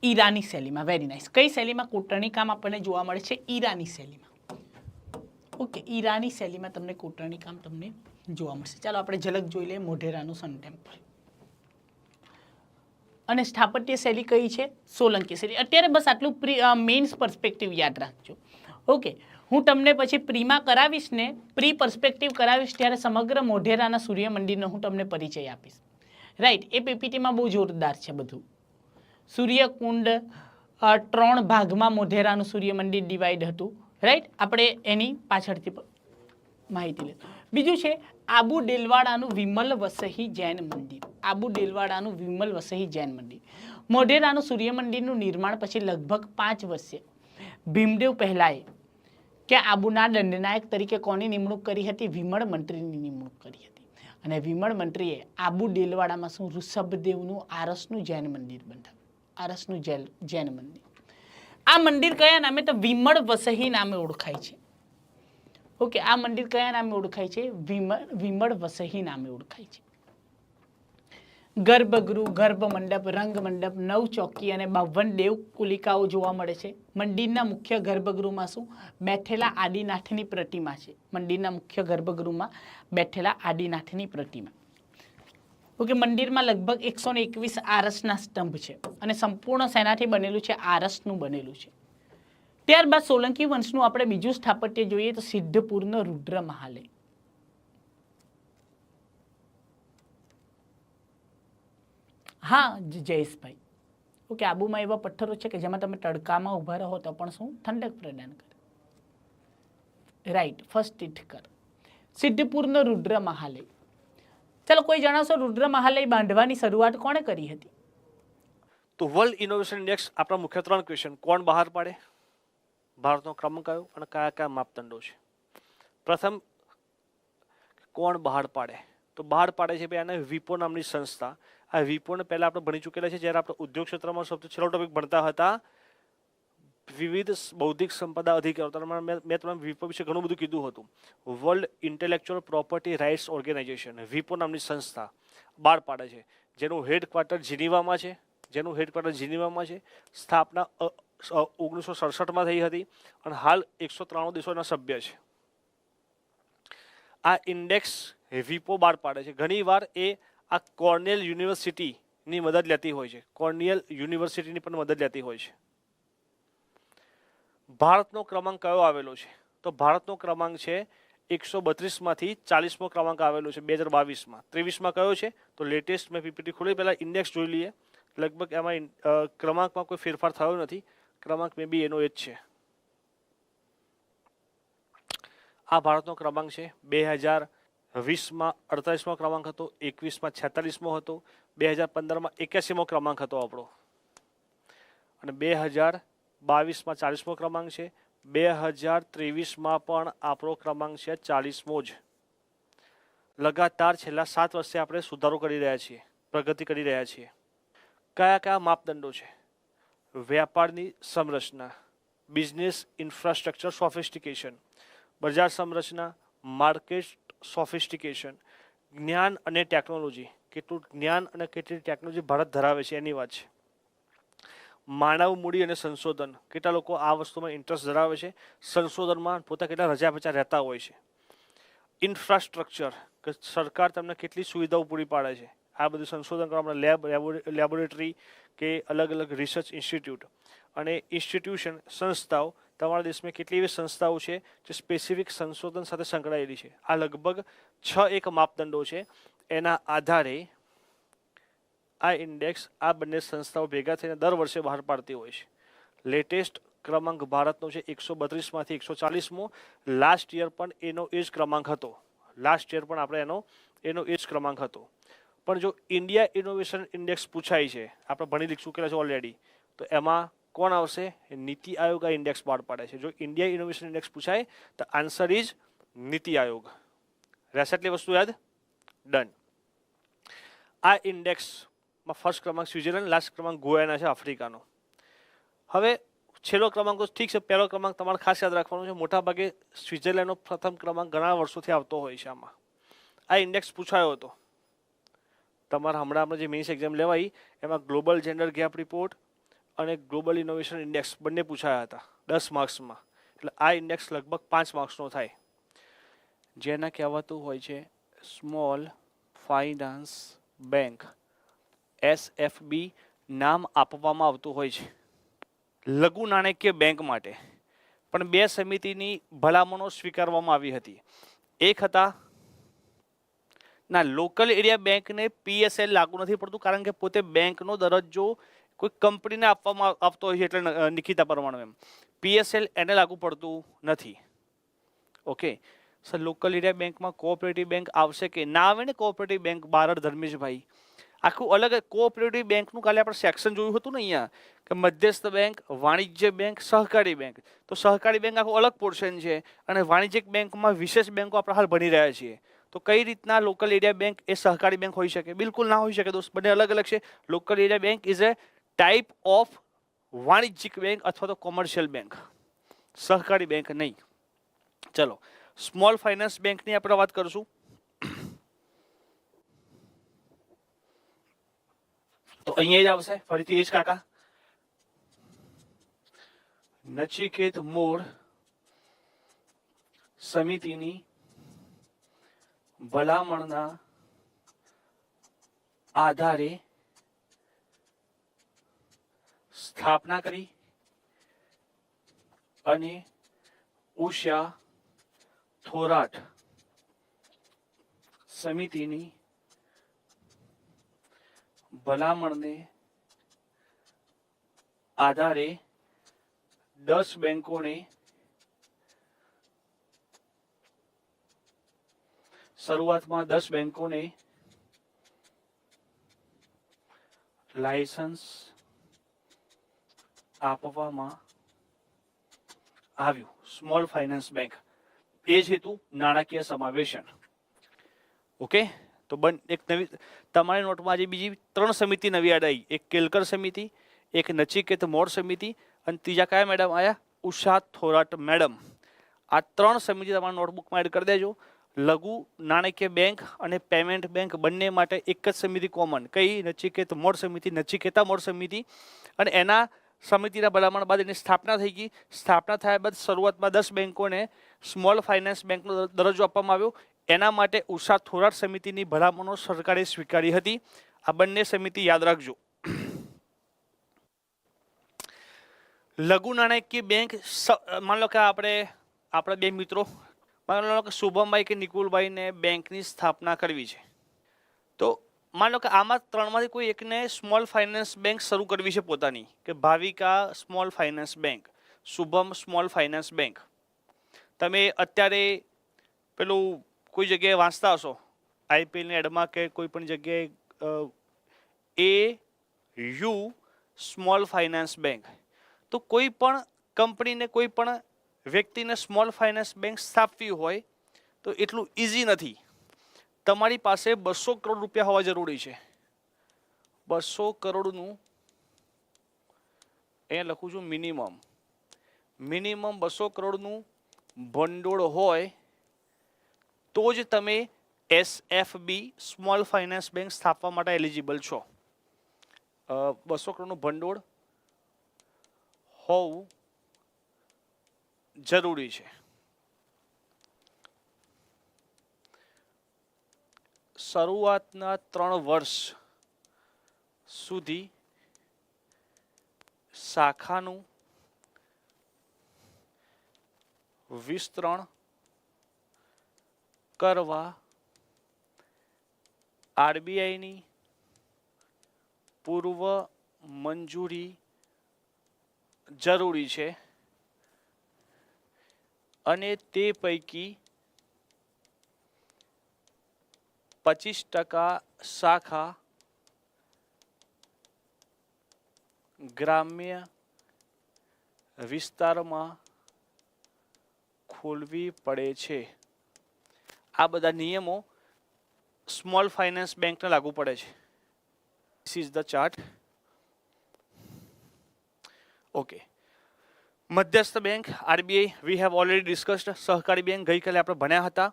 ઈરાની શૈલીમાં. Very nice. કઈ શૈલીમાં કોતરણી કામ આપણને જોવા મળે છે? ઈરાની શૈલીમાં. ઓકે, ઈરાની શૈલીમાં તમને કોતરણી કામ તમને જોવા મળશે. ચાલો આપણે ઝલક જોઈ લઈએ મોઢેરાનું સન ટેમ્પલ. અને સ્થાપત્ય શૈલી કઈ છે? સોલંકી શૈલી. અત્યારે બસ આટલું મેઇન્સ પર્સપેક્ટિવ યાદ રાખજો. ઓકે, હું તમને પછી પ્રીમાં કરાવીશ ને, પ્રી પર્સપેક્ટિવ કરાવીશ ત્યારે સમગ્ર મોઢેરાના સૂર્ય મંદિરનો હું તમને પરિચય આપીશ. રાઈટ, એ પીપીટીમાં બહુ જોરદાર છે બધું. સૂર્યકુંડ 3 ભાગમાં મોઢેરાનું સૂર્ય મંદિર ડિવાઈડ હતું. રાઈટ, આપણે એની પાછળથી માહિતી લે. બીજું છે આબુ ડેલવાડાનું વિમલ વસહી જૈન મંદિર. આબુ ડેલવાડાનું વિમલ વસહી જૈન મંદિર. મોઢેરાનું સૂર્ય મંદિરનું નિર્માણ પછી લગભગ 5 વર્ષે ભીમદેવ પહેલાએ કે આબુના દંડનાયક તરીકે કોની નિમણૂક કરી હતી? વિમળ મંત્રીની નિમણૂક કરી હતી. અને વિમળ મંત્રીએ આબુ ડેલવાડામાં શું? ઋષભદેવનું આરસનું જૈન મંદિર બંધાવ્યું. આરસનું જૈન મંદિર. આ મંદિર કયા નામે? તો વિમળ વસહી નામે ઓળખાય છે. ઓકે, આ મંદિર કયા નામે ઓળખાય છે? વિમળ વસહી નામે ઓળખાય છે. ગર્ભગૃહ, ગર્ભ મંડપ, રંગ મંડપ, 9 ચોકી અને 52 દેવ કુલિકાઓ જોવા મળે છે. મંદિરના મુખ્ય ગર્ભગૃહમાં શું? બેઠેલા આદિનાથની પ્રતિમા છે. મંદિરના મુખ્ય ગર્ભગૃહમાં બેઠેલા આદિનાથની પ્રતિમા. ઓકે, મંદિરમાં લગભગ 121 આરસના સ્તંભ છે અને સંપૂર્ણ શેનાથી બનેલું છે? આરસનું બનેલું છે. ત્યારબાદ સોલંકી વંશનું આપણે બીજું સ્થાપત્ય જોઈએ તો સિદ્ધપુરનો રુદ્ર મહાલય. હા જયેશભાઈ, ઓકે, આબુમાં એવા પથ્થરો છે કે જેમાં તમે તડકામાં ઊભા રહો તો પણ શું? ઠંડક પ્રદાન કરે. રાઈટ, ફર્સ્ટ તીર્થકર. સિદ્ધપુરનો રુદ્ર મહાલય. ચાલો કોઈ જણાવશો રુદ્ર મહાલય બાંધવાની શરૂઆત કોણે કરી હતી? તો વર્લ્ડ ઇનોવેશન ઇન્ડેક્સ આપણા મુખ્ય 3 ક્વેશ્ચન કોણ બહાર પાડે, ભારતનો ક્રમાંક કયો અને કયા કયા માપદંડો છે. પ્રથમ, કોણ બહાર પાડે? તો બહાર પાડે છે ભાઈ આને વિપો નામની સંસ્થા. આ વિપોને પહેલા આપણે ભણી ચૂકેલા છે જ્યારે આપણે ઉદ્યોગ ક્ષેત્રમાં સૌથી છેલ્લો ટોપિક ભણતા હતા વિવિધ બૌદ્ધિક સંપદા અધિકારો. મેં તમને વિપો વિશે ઘણું બધું કીધું હતું. World intellectual property rights organization વિપો નામની સંસ્થા બહાર પાડે છે, જેનું હેડક્વાર્ટર જીનીવામાં છે. સ્થાપના 1967માં થઈ હતી અને હાલ 193 દેશોના સભ્ય છે. આ ઇન્ડેક્સ વિપો બહાર પાડે છે. ઘણીવાર એ આ કોર્નેલ યુનિવર્સિટીની મદદ લેતી હોય છે. કોર્નેલ યુનિવર્સિટીની પણ મદદ લેતી હોય છે. ભારતનો ક્રમાંક કયો આવેલો છે? તો ભારતનો ક્રમાંક છે 132માંથી 40મો ક્રમાંક આવેલો છે 2022માં. 23માં કયો છે? તો લેટેસ્ટ મેં પીપીટી ખોલી પહેલાં ઇન્ડેક્સ જોઈ લઈએ. લગભગ એમાં ક્રમાંકમાં કોઈ ફેરફાર થયો નથી. ક્રમાંક મે બી એનો એ જ છે. આ ભારતનો ક્રમાંક છે. 2020માં 48મો ક્રમાંક હતો, 21માં 46મો હતો, 2015માં 81મો ક્રમાંક હતો આપણો, અને 2022માં 40મો ક્રમાંક છે. 2023માં પણ આપણો ક્રમાંક છે 40મો જ. લગાતાર છેલ્લા 7 વર્ષે આપણે સુધારો કરી રહ્યા છીએ, પ્રગતિ કરી રહ્યા છીએ. કયા કયા માપદંડો છે? વ્યાપારની સંરચના, બિઝનેસ ઇન્ફ્રાસ્ટ્રક્ચર સોફિસ્ટિકેશન, બજાર સંરચના, માર્કેટ સોફિસ્ટિકેશન, જ્ઞાન અને ટેકનોલોજી, કેટલું જ્ઞાન અને કેટલી ટેકનોલોજી ભારત ધરાવે છે એની વાત છે. માનવ મૂડી અને સંશોધન, કેટલા લોકો આ વસ્તુમાં ઇન્ટરેસ્ટ ધરાવે છે, સંશોધનમાં પોતા કેટલા રજા બચા રહેતા હોય છે. ઇન્ફ્રાસ્ટ્રક્ચર, કે સરકાર તમને કેટલી સુવિધાઓ પૂરી પાડે છે. આ બધું સંશોધન કરવા લેબ, લેબોરેટરી કે અલગ અલગ રિસર્ચ ઇન્સ્ટિટ્યૂટ. અને ઇન્સ્ટિટ્યુશન સંસ્થાઓ તમારા દેશમાં કેટલી એવી સંસ્થાઓ છે જે સ્પેસિફિક સંશોધન સાથે સંકળાયેલી છે. આ લગભગ 6 માપદંડો છે. એના આધારે આ ઇન્ડેક્સ આ બંને સંસ્થાઓ ભેગા થઈને દર વર્ષે બહાર પાડતી હોય છે. લેટેસ્ટ ક્રમાંક ભારતનો છે 132માંથી 140મો. લાસ્ટ યર પણ એનો એ જ ક્રમાંક હતો. લાસ્ટ યર પણ આપણે એનો એ જ ક્રમાંક હતો. પણ જો ઇન્ડિયા ઇનોવેશન ઇન્ડેક્સ પૂછાય છે, આપણે ભણી લીધું છે ઓલરેડી, તો એમાં કોણ આવશે? નીતિ આયોગ આ ઇન્ડેક્સ બહાર પાડે છે. જો ઇન્ડિયા ઇનોવેશન ઇન્ડેક્સ પૂછાય તો આન્સર ઇઝ નીતિ આયોગ. રહેશે એટલી વસ્તુ યાદ? ડન. આ ઇન્ડેક્સમાં ફર્સ્ટ ક્રમાંક સ્વિટ્ઝરલેન્ડ, લાસ્ટ ક્રમાંક ગોયાના છે, આફ્રિકાનો. હવે છેલ્લો ક્રમાંક તો ઠીક છે, પહેલો ક્રમાંક તમારે ખાસ યાદ રાખવાનો છે. મોટાભાગે સ્વિટ્ઝરલેન્ડનો પ્રથમ ક્રમાંક ઘણા વર્ષોથી આવતો હોય છે. આમાં આ ઇન્ડેક્સ પૂછાયો હતો તમારા હમણાં જે મેઇન્સ એક્ઝામ લેવાઈ એમાં ગ્લોબલ જેન્ડર ગેપ રિપોર્ટ અને ગ્લોબલ ઇનોવેશન ઇન્ડેક્સ બંને પૂછાયા હતા 10 માર્ક્સમાં. એટલે આ ઇન્ડેક્સ લગભગ 5 માર્ક્સનો થાય, જેના કહેવાતું હોય છે સ્મોલ ફાઇનાન્સ બેંક, SFB નામ આપવામાં આવતું હોય છે લઘુ નાણાકીય બેંક માટે. પણ 2 સમિતિની ભલામણો સ્વીકારવામાં આવી હતી. એક હતા ના, લોકલ એરિયા બેંકને PSL લાગુ નથી પડતું, કારણ કે પોતે બેંકનો દરજ્જો કોઈ કંપનીને આપવામાં આવતો હોય છે, એટલે નિકિતા પ્રમાણે એમ PSL એને લાગુ પડતું નથી. ઓકે સર, લોકલ એરિયા બેંકમાં કોઓપરેટિવ બેંક આવશે કે ના આવે ને? કોઓપરેટિવ બેંક બારડ ધર્મેશભાઈ આખું અલગ કોઓપરેટિવ બેંકનું કાલે આપણે સેક્શન જોયું હતું ને અહીંયા, કે મધ્યસ્થ બેંક, વાણિજ્ય બેંક, સહકારી બેંક. તો સહકારી બેંક આખું અલગ પોર્શન છે અને વાણિજ્યિક બેંકમાં વિશેષ બેંકો આપણે હાલ ભણી રહ્યા છીએ. તો કઈ રીતના લોકલ એરિયા બેંક એ સહકારી બેંક હોઈ શકે? બિલકુલ ના હોઈ શકે દોસ્ત, બંને અલગ અલગ છે. Local area bank is a type of વાણિજ્યિક બેંક અથવા તો કોમર્શિયલ બેંક, સહકારી બેંક નહીં. ચલો, સ્મોલ ફાઇનાન્સ બેંકની આપણે વાત કરશું. તો અહીંયા જ આવશે ફરીથી એ જ કાકા, નચિકેત મોડ સમિતિની ભલામણના આધારે સ્થાપના કરી અને ઉષા થોરાટ સમિતિની ભલામણને આધારે 10 બેંકોને શરૂઆતમાં 10 બેંકોને લાયસન્સ આપવામાં આવ્યું. સ્મોલ ફાઇનાન્સ બેંક એ જ હેતુ નાણાકીય સમાવેશન. ઓકે, તો એક નવી તમારી નોટમાં આજે બીજી 3 સમિતિ નવી આવી. એક કેલકર સમિતિ, એક નચિકેત મોડ સમિતિ અને ત્રીજા કયા મેડમ આયા? ઉષા થોરાટ મેડમ. આ 3 સમિતિ તમારા નોટબુકમાં એડ કરી દેજો. લઘુ નાણાકીય બેંક અને પેમેન્ટ બેંક બંને માટે એક જ સમિતિ કોમન. કઈ? નચિકેત મોડ સમિતિ, નચિકેતા મોડ સમિતિ. અને એના સમિતિના ભલામણ બાદ એની સ્થાપના થઈ ગઈ. સ્થાપના થયા બાદ શરૂઆતમાં 10 બેંકોને સ્મોલ ફાઇનાન્સ બેંકનો દરજ્જો આપવામાં આવ્યો. એના માટે ઉષા થોરાટ સમિતિની ભલામણો સરકારે સ્વીકારી હતી. આ બંને સમિતિ યાદ રાખજો. લઘુ નાણાકીય બેંક, માની લો કે આપણા 2 મિત્રો, માની લો કે શુભમભાઈ કે નિકુલભાઈને બેંકની સ્થાપના કરવી છે. તો માની લો કે આમાં 3માંથી કોઈ એકને સ્મોલ ફાઇનાન્સ બેંક શરૂ કરવી છે પોતાની, કે Bhavika small finance bank, Shubham small finance bank. તમે અત્યારે પેલું કોઈ જગ્યાએ વાંચતા હશો IPLની એડમાં કે કોઈ પણ જગ્યાએ AU સ્મોલ ફાઇનાન્સ બેંક. તો કોઈ પણ કંપનીને, કોઈ પણ વ્યક્તિને સ્મોલ ફાઇનાન્સ બેંક સ્થાપવી હોય તો એટલું ઇઝી નથી. તમારી પાસે 200 કરોડ રૂપિયા હોવા જરૂરી છે. 200 કરોડનું અહીંયા લખું છું મિનિમમ 200 કરોડનું ભંડોળ હોય તો જ તમે SFB સ્મોલ ફાઇનાન્સ બેંક સ્થાપવા માટે એલિજિબલ છો. 200 કરોડનું ભંડોળ હોવું જરૂરી છે. શરૂઆતના 3 વર્ષ સુધી શાખાનું વિસ્તરણ કરવા આરબીઆઈની પૂર્વ મંજૂરી જરૂરી છે અને તે પૈકી 25% શાખા ગ્રામ્ય વિસ્તારમાં ખોલવી પડે છે. આ બધા નિયમો સ્મોલ ફાઇનાન્સ બેંકને લાગુ પડે છે. This is the chart. Okay. મધ્યસ્થ bank RBI we have already discussed. સહકારી બેંક ગઈકાલે આપણે ભણ્યા હતા.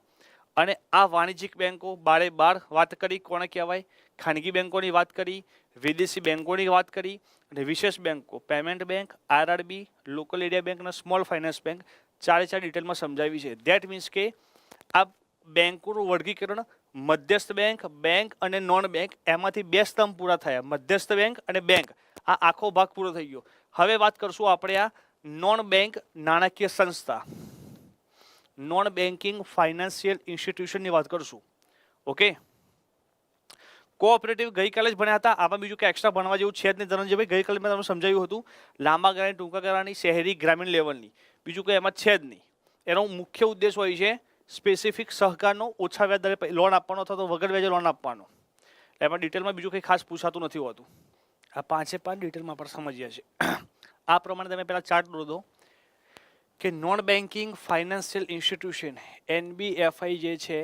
અને આ વાણિજ્યિક બેંકો બારે બાર વાત કરી કોને કહેવાય, ખાનગી બેંકોની વાત કરી, વિદેશી બેંકોની વાત કરી અને વિશેષ બેંકો payment bank, RRB, local area bank અને સ્મોલ ફાઇનાન્સ બેંક ચારે ડિટેલમાં સમજાવી છે. ધેટ મીન્સ કે આ બેંકોનું વર્ગીકરણ મધ્યસ્થ બેંક, બેંક અને નોન બેંક એમાંથી બે સ્તંભ પૂરા થયા. મધ્યસ્થ બેંક અને બેંક આ આખો ભાગ પૂરો થઈ ગયો. હવે વાત કરશું આપણે આ નોન બેંક નાણાકીય સંસ્થા, નોન બેન્કિંગ ફાઇનાન્શિયલ ઇન્સ્ટિટ્યુશનની વાત કરશું. ઓકે. કોઓપરેટિવ ગઈકાલે જ ભણ્યા હતા. આમાં બીજું કે એક્સ્ટ્રા ભણવા જેવું છે જ નહીં. ધનંજયભાઈ ગઈકાલે મેં તમને સમજાવ્યું હતું લાંબા ગાળાની, ટૂંકા ગાળાની, શહેરી, ગ્રામીણ લેવલની, બીજું કંઈ એમાં છે જ નહીં. એનો મુખ્ય ઉદ્દેશ હોય છે સ્પેસિફિક સહકારનો ઓછા વ્યાજ દરે લોન આપવાનો અથવા તો વગર વ્યાજે લોન આપવાનો. એમાં ડિટેલમાં બીજું કંઈ ખાસ પૂછાતું નથી હોતું. આ 5 ડિટેલમાં પણ સમજ્યા છે. આ પ્રમાણે તમે પહેલાં ચાર્ટ દોરો દો કે non banking financial institution NBFI જે છે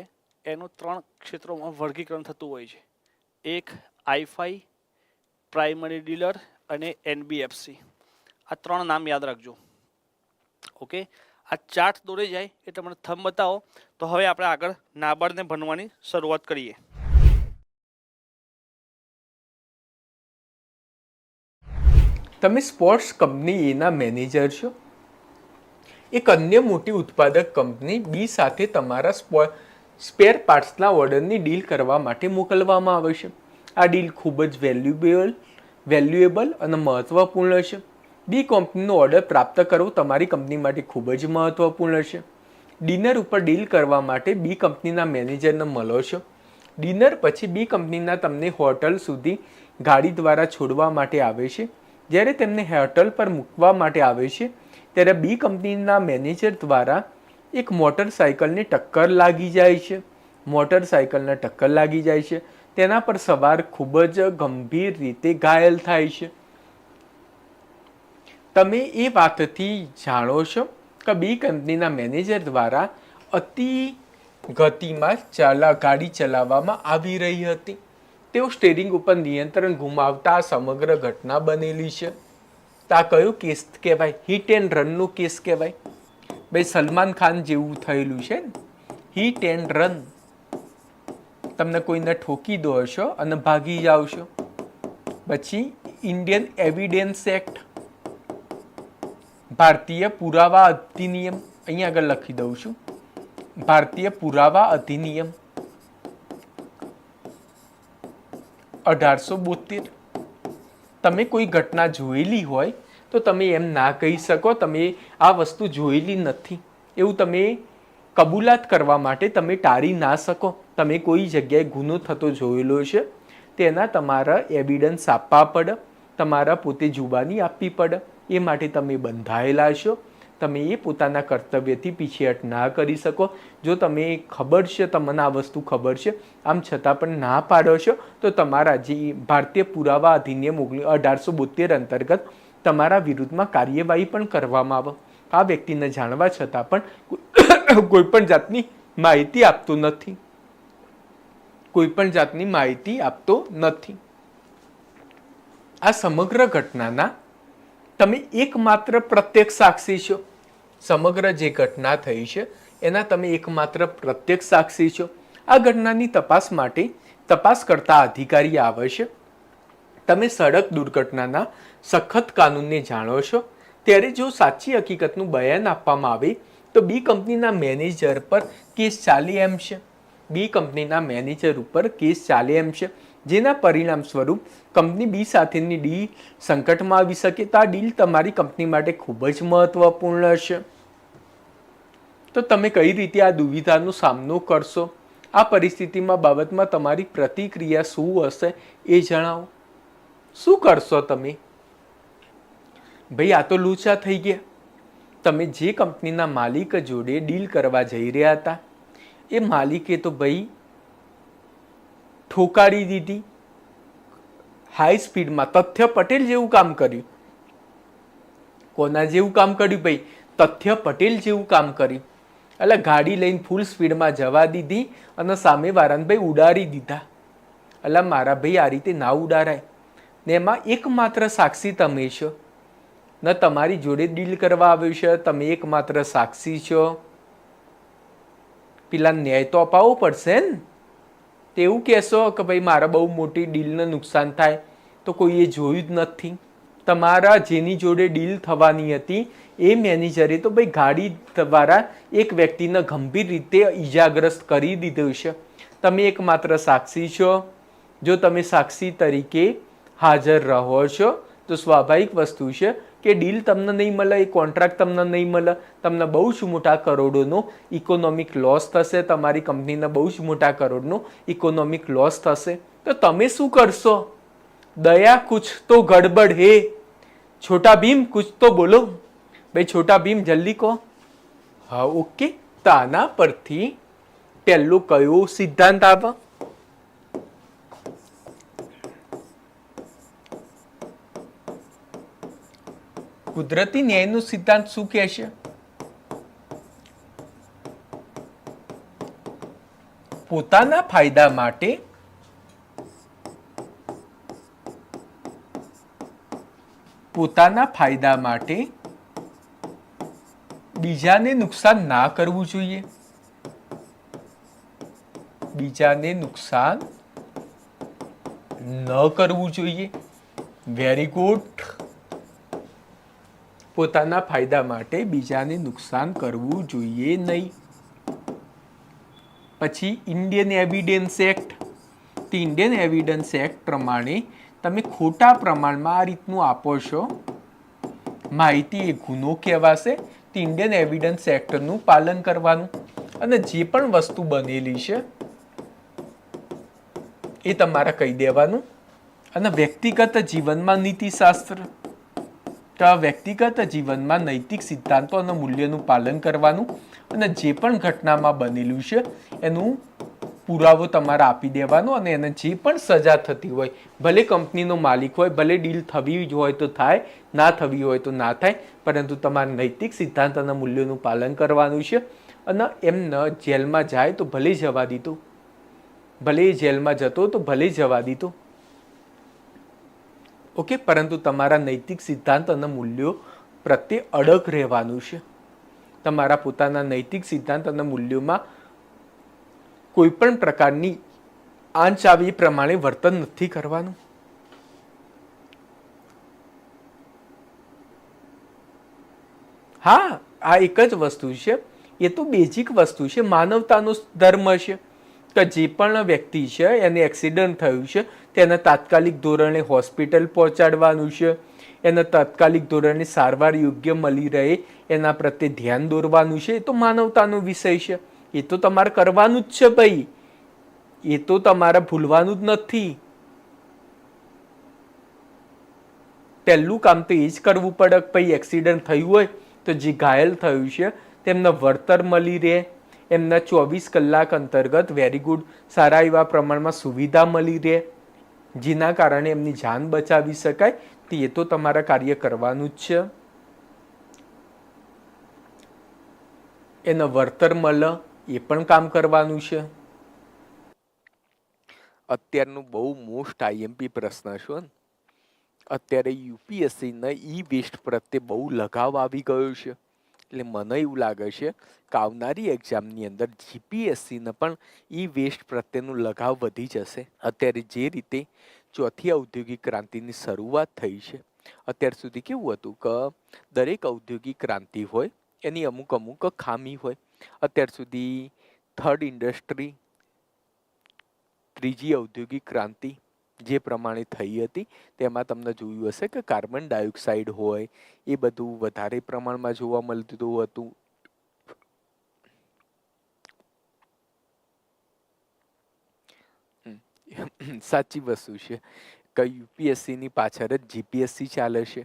એનું 3 ક્ષેત્રોમાં વર્ગીકરણ થતું હોય છે. એક આઈફાઈ, પ્રાઇમરી ડીલર અને NBFC. આ 3 નામ યાદ રાખજો. ઓકે. આ ચાર્ટ દોરી જાય એટલે મને થંબ બતાવો તો હવે આપણે આગળ નાબાર્ડને ભણવાની શરૂઆત કરીએ. તમે સ્પોર્ટ્સ કંપની એના મેનેજર છો. એક અન્ય મોટી ઉત્પાદક કંપની બી સાથે તમારા સ્પેર પાર્ટ્સના ઓર્ડરની ડીલ કરવા માટે મોકલવામાં આવે છે. આ ડીલ ખૂબ જ વેલ્યુએબલ અને મહત્ત્વપૂર્ણ છે. બી કંપનીનો ઓર્ડર પ્રાપ્ત કરવો તમારી કંપની માટે ખૂબ જ મહત્ત્વપૂર્ણ છે. ડિનર ઉપર ડીલ કરવા માટે બી કંપનીના મેનેજરને મળો છો. ડિનર પછી બી કંપનીના તમને હોટલ સુધી ગાડી દ્વારા છોડવા માટે આવે છે. જ્યારે તેમને હોટલ પર મૂકવા માટે આવે છે ત્યારે બી કંપનીના મેનેજર દ્વારા એક મોટરસાઇકલને ટક્કર લાગી જાય છે. મોટરસાઇકલને ટક્કર લાગી જાય છે. તેના પર સવાર ખૂબ જ ગંભીર રીતે ઘાયલ થાય છે. તમે એ વાતથી જાણો છો કે બી કંપનીના મેનેજર દ્વારા અતિ ગતિમાં ગાડી ચલાવવામાં આવી રહી હતી. તેઓ સ્ટીરિંગ ઉપર નિયંત્રણ ગુમાવતા સમગ્ર ઘટના બનેલી છે. આ કયો કેસ કહેવાય? હિટ એન્ડ રનનો કેસ કહેવાય. ભાઈ સલમાન ખાન જેવું થયેલું છે ને, હિટ એન્ડ રન. તમને કોઈને ઠોકી દો છો અને ભાગી જાઓ છો. પછી ઇન્ડિયન એવિડન્સ એક્ટ, ભારતીય પુરાવા અધિનિયમ, અહીંયા આગળ લખી દઉં છું, ભારતીય પુરાવા અધિનિયમ 1872. તમે કોઈ ઘટના જોયેલી હોય તો તમે એમ ના કહી શકો તમે આ વસ્તુ જોયેલી નથી. એવું તમે કબૂલાત કરવા માટે તમે ટાળી ના શકો. તમે કોઈ જગ્યાએ ગુનો થતો જોયેલો છે તેના તમારા એવિડન્સ આપવા પડે, તમારા પોતે જુબાની આપવી પડે. એ માટે તમે બંધાયેલા છો. તમે એ પોતાના કર્તવ્યથી પીછેહટ ના કરી શકો. જો તમે ખબર છે, તમને આ વસ્તુ ખબર છે, આમ છતાં પણ ના પાડો છો તો તમારા જે ભારતીય પુરાવા અધિનિયમ 1872 અંતર્ગત તમારા વિરુદ્ધમાં કાર્યવાહી પણ કરવામાં આવે. આ વ્યક્તિને જાણવા છતાં પણ કોઈ પણ જાતની માહિતી આપતો નથી. કોઈ પણ જાતની માહિતી આપતો નથી. આ સમગ્ર ઘટનાના તમે એકમાત્ર પ્રત્યક્ષ સાક્ષી છો. સમગ્ર જે ઘટના થઈ છે એના તમે એકમાત્ર પ્રત્યક્ષ સાક્ષી છો. આ ઘટનાની તપાસ માટે તપાસ કરતા અધિકારી આવે છે. તમે સડક દુર્ઘટનાના સખત કાનૂનને જાણો છો. ત્યારે જો સાચી હકીકતનું બયાન આપવામાં આવે તો બી કંપનીના મેનેજર પર કેસ ચાલે એમ છે. બી કંપનીના મેનેજર ઉપર કેસ ચાલે એમ છે. જેના પરિણામ સ્વરૂપ કંપની બી સાથેની ડીલ સંકટમાં આવી શકે. તો આ ડીલ તમારી કંપની માટે ખૂબ જ મહત્વપૂર્ણ હશે. તો તમે કઈ રીતે આ દુવિધાનો સામનો કરશો, આ પરિસ્થિતિમાં બાબતમાં તમારી પ્રતિક્રિયા શું હશે એ જણાવો. શું કરશો તમે? ભાઈ આ તો લૂછા થઈ ગયા. તમે જે કંપનીના માલિક જોડે ડીલ કરવા જઈ રહ્યા હતા એ માલિકે તો ભાઈ ઠોકારી દીધી. હાઈ સ્પીડમાં તથ્ય પટેલ જેવું કામ કર્યું. કોના જેવું કામ કર્યું ભાઈ? તથ્ય પટેલ જેવું કામ કર્યું. એટલે ગાડી લઈને ફૂલ સ્પીડમાં જવા દીધી અને સામેવાળાને ભાઈ ઉડાડી દીધા. એટલે મારા ભાઈ આ રીતે ના ઉડારાય. ને એમાં એકમાત્ર સાક્ષી તમે છો ને તમારી જોડે ડીલ કરવા આવ્યું છે, તમે એકમાત્ર સાક્ષી છો. પેલા ન્યાય તો અપાવવો પડશે ને. તેવું કહેશો કે ભાઈ મારા બહુ મોટી ડીલને નુકસાન થાય તો કોઈએ જોયું જ નથી. તમારા જેની જોડે ડીલ થવાની હતી એ મેનેજરે તો ભાઈ ગાડી દ્વારા એક વ્યક્તિને ગંભીર રીતે ઈજાગ્રસ્ત કરી દીધો છે. તમે એકમાત્ર સાક્ષી છો. જો તમે સાક્ષી તરીકે હાજર રહો છો તો સ્વાભાવિક વસ્તુ છે કે ડીલ તમને નહીં મળે, એ કોન્ટ્રાક્ટ તમને નહીં મળે, તમને બહુ જ મોટા કરોડોનો ઇકોનોમિક લોસ થશે. તમારી કંપનીને બહુ જ મોટા કરોડનો ઇકોનોમિક લોસ થશે. તો તમે શું કરશો? દયા કુછ તો ગડબડ હે. છોટા ભીમ કુછ તો બોલો. ભાઈ છોટા ભીમ જલ્દી કહો. હા ઓકે. તો આના પરથી પહેલો કયો સિદ્ધાંત આવે? કુદરતી ન્યાયનો સિદ્ધાંત શું કહે છે? પોતાના ફાયદા માટે બીજાને નુકસાન ના કરવું જોઈએ. બીજાને નુકસાન ન કરવું જોઈએ. Very good. પોતાના ફાયદા માટે બીજાને નુકસાન કરવું જોઈએ નહીં. પછી Indian evidence act. Indian evidence act પ્રમાણે તમે ખોટા પ્રમાણમાં આ રીતનું આપો છો માહિતી, એ ગુનો કહેવાશે. તો ઇન્ડિયન એવિડન્સ એક્ટનું પાલન કરવાનું. અને જે પણ વસ્તુ બનેલી છે એ તમારે કહી દેવાનું. અને વ્યક્તિગત જીવનમાં નીતિશાસ્ત્ર, તો વ્યક્તિગત જીવનમાં નૈતિક સિદ્ધાંતો અને મૂલ્યનું પાલન કરવાનું. અને જે પણ ઘટનામાં બનેલું છે એનું પુરાવો તમારે આપી દેવાનો. અને એને જે પણ સજા થતી હોય, ભલે કંપનીનો માલિક હોય, ભલે ડીલ થવી હોય તો થાય, ના થવી હોય તો ના થાય, પરંતુ તમારે નૈતિક સિદ્ધાંત અને મૂલ્યોનું પાલન કરવાનું છે. અને એમને જેલમાં જાય તો ભલે જવા દીધો, ભલે જેલમાં જતો તો ભલે જવા દીધો. ઓકે. પરંતુ તમારા નૈતિક સિદ્ધાંત અને મૂલ્યો પ્રત્યે અડગ રહેવાનું છે. તમારા પોતાના નૈતિક સિદ્ધાંત અને મૂલ્યોમાં કોઈ પણ પ્રકારની આંચ આવી પ્રમાણે વર્તન નથી કરવાનું. હા, આ એક જ વસ્તુ છે. એ તો બેઝિક વસ્તુ છે. માનવતાનો ધર્મ છે કે જે પણ વ્યક્તિ છે એને એક્સિડન્ટ થયું છે તેને તાત્કાલિક ધોરણે હોસ્પિટલ પહોંચાડવાનું છે. એને તાત્કાલિક ધોરણે સારવાર યોગ્ય મળી રહે એના પ્રત્યે ધ્યાન દોરવાનું છે. એ તો માનવતાનો વિષય છે. એ તો તમારે કરવાનું જ છે ભાઈ. એ તો તમારે ભૂલવાનું જ નથી. પહેલું કામ તો એ જ કરવું પડે કે ભાઈ એક્સિડન્ટ થયું હોય તો જે ઘાયલ થયું છે તેમને વળતર મળી રહે, એમના 24 કલાક અંતર્ગત વેરી ગુડ સારા એવા પ્રમાણમાં સુવિધા મળી રહે, જેના કારણે એમની જાન બચાવી શકાય. તો એ તો તમારા કાર્ય કરવાનું જ છે. એને વળતર મળે એ પણ કામ કરવાનું છે. અત્યારનું બહુ મોસ્ટ આઈએમપી પ્રશ્ન છે. અત્યારે યુપીએસસીના ઈ વેસ્ટ પ્રત્યે બહુ લગાવ આવી ગયો છે. એટલે મને એવું લાગે છે કે આવનારી એક્ઝામની અંદર જીપીએસસીને પણ ઈ વેસ્ટ પ્રત્યેનું લગાવ વધી જશે. અત્યારે જે રીતે ચોથી ઔદ્યોગિક ક્રાંતિની શરૂઆત થઈ છે, અત્યાર સુધી કેવું હતું કે દરેક ઔદ્યોગિક ક્રાંતિ હોય એની અમુક ખામી હોય. અત્યાર સુધી થર્ડ ઇન્ડસ્ટ્રી, ત્રીજી ઔદ્યોગિક ક્રાંતિ જે પ્રમાણે થઈ હતી તેમાં તમને જોયું હશે કે કાર્બન ડાયોક્સાઇડ હોય એ બધું વધારે પ્રમાણમાં જોવા મળતું હતું. સાચી વસ્તુ છે કે યુપીએસસીની પાછળ જ જીપીએસસી ચાલે છે.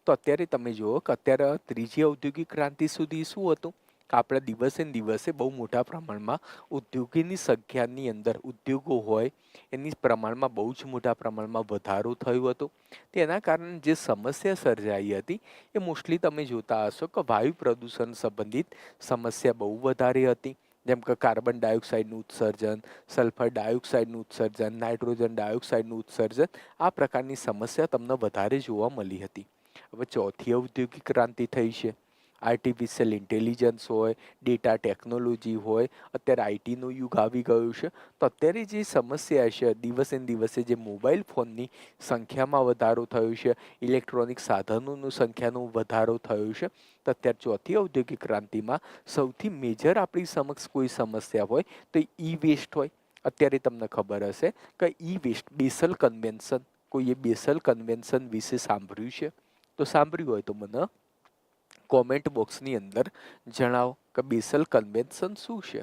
તો અત્યારે તમે જુઓ કે અત્યારે ત્રીજી ઔદ્યોગિક ક્રાંતિ સુધી શું હતું કે આપણે દિવસે ને દિવસે બહુ મોટા પ્રમાણમાં ઉદ્યોગોની સંખ્યાની અંદર ઉદ્યોગો હોય એની પ્રમાણમાં બહુ જ મોટા પ્રમાણમાં વધારો થયો હતો. તેના કારણે જે સમસ્યા સર્જાઈ હતી એ મોસ્ટલી તમે જોતા હશો કે વાયુ પ્રદૂષણ સંબંધિત સમસ્યા બહુ વધારે હતી. જેમ કે કાર્બન ડાયોક્સાઇડનું ઉત્સર્જન, સલ્ફર ડાયોક્સાઇડનું ઉત્સર્જન, નાઇટ્રોજન ડાયોક્સાઇડનું ઉત્સર્જન, આ પ્રકારની સમસ્યા તમને વધારે જોવા મળી હતી. હવે ચોથી ઔદ્યોગિક ક્રાંતિ થઈ છે. આર્ટિફિશિયલ ઇન્ટેલિજન્સ હોય, ડેટા ટેકનોલોજી હોય, અત્યારે આઈટીનો યુગ આવી ગયો છે. તો અત્યારે જે સમસ્યા છે દિવસે ને દિવસે જે મોબાઈલ ફોનની સંખ્યામાં વધારો થયો છે, ઇલેક્ટ્રોનિક સાધનોની સંખ્યાનો વધારો થયો છે. તો અત્યારે ચોથી ઔદ્યોગિક ક્રાંતિમાં સૌથી મેજર આપણી સમક્ષ કોઈ સમસ્યા હોય તો ઈ વેસ્ટ હોય. અત્યારે તમને ખબર હશે કે ઈ વેસ્ટ બેસલ કન્વેન્શન, કોઈએ બેસલ કન્વેન્શન વિશે સાંભળ્યું છે? તો સાંભળ્યું હોય તો મને કોમેન્ટ બોક્સની અંદર જણાવો કે બેસલ કન્વેન્શન શું છે.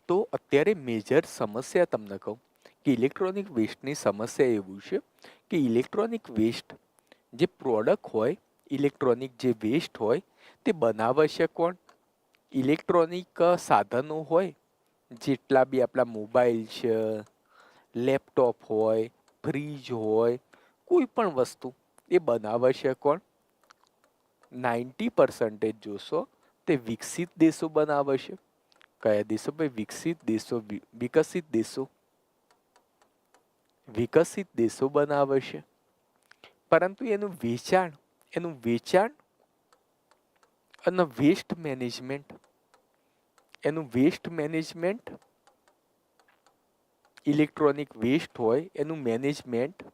તો અત્યારે મેજર સમસ્યા તમને કહું કે ઇલેક્ટ્રોનિક વેસ્ટની સમસ્યા એવું છે કે ઇલેક્ટ્રોનિક વેસ્ટ જે પ્રોડક્ટ હોય, ઇલેક્ટ્રોનિક જે વેસ્ટ હોય તે બનાવે છે કોણ? ઇલેક્ટ્રોનિક સાધનો હોય, જેટલા બી આપણા મોબાઈલ છે, લેપટોપ હોય, ફ્રીજ હોય, કોઈ પણ વસ્તુ એ બનાવે છે કોણ? 90% જોશો તે વિકસિત દેશો બનાવે છે. કયા દેશો ભાઈ? વિકસિત દેશો, વિકસિત દેશો, વિકસિત દેશો બનાવે છે. પરંતુ એનું વેચાણ અને વેસ્ટ મેનેજમેન્ટ, એનું વેસ્ટ મેનેજમેન્ટ, ઇલેક્ટ્રોનિક વેસ્ટ હોય એનું મેનેજમેન્ટ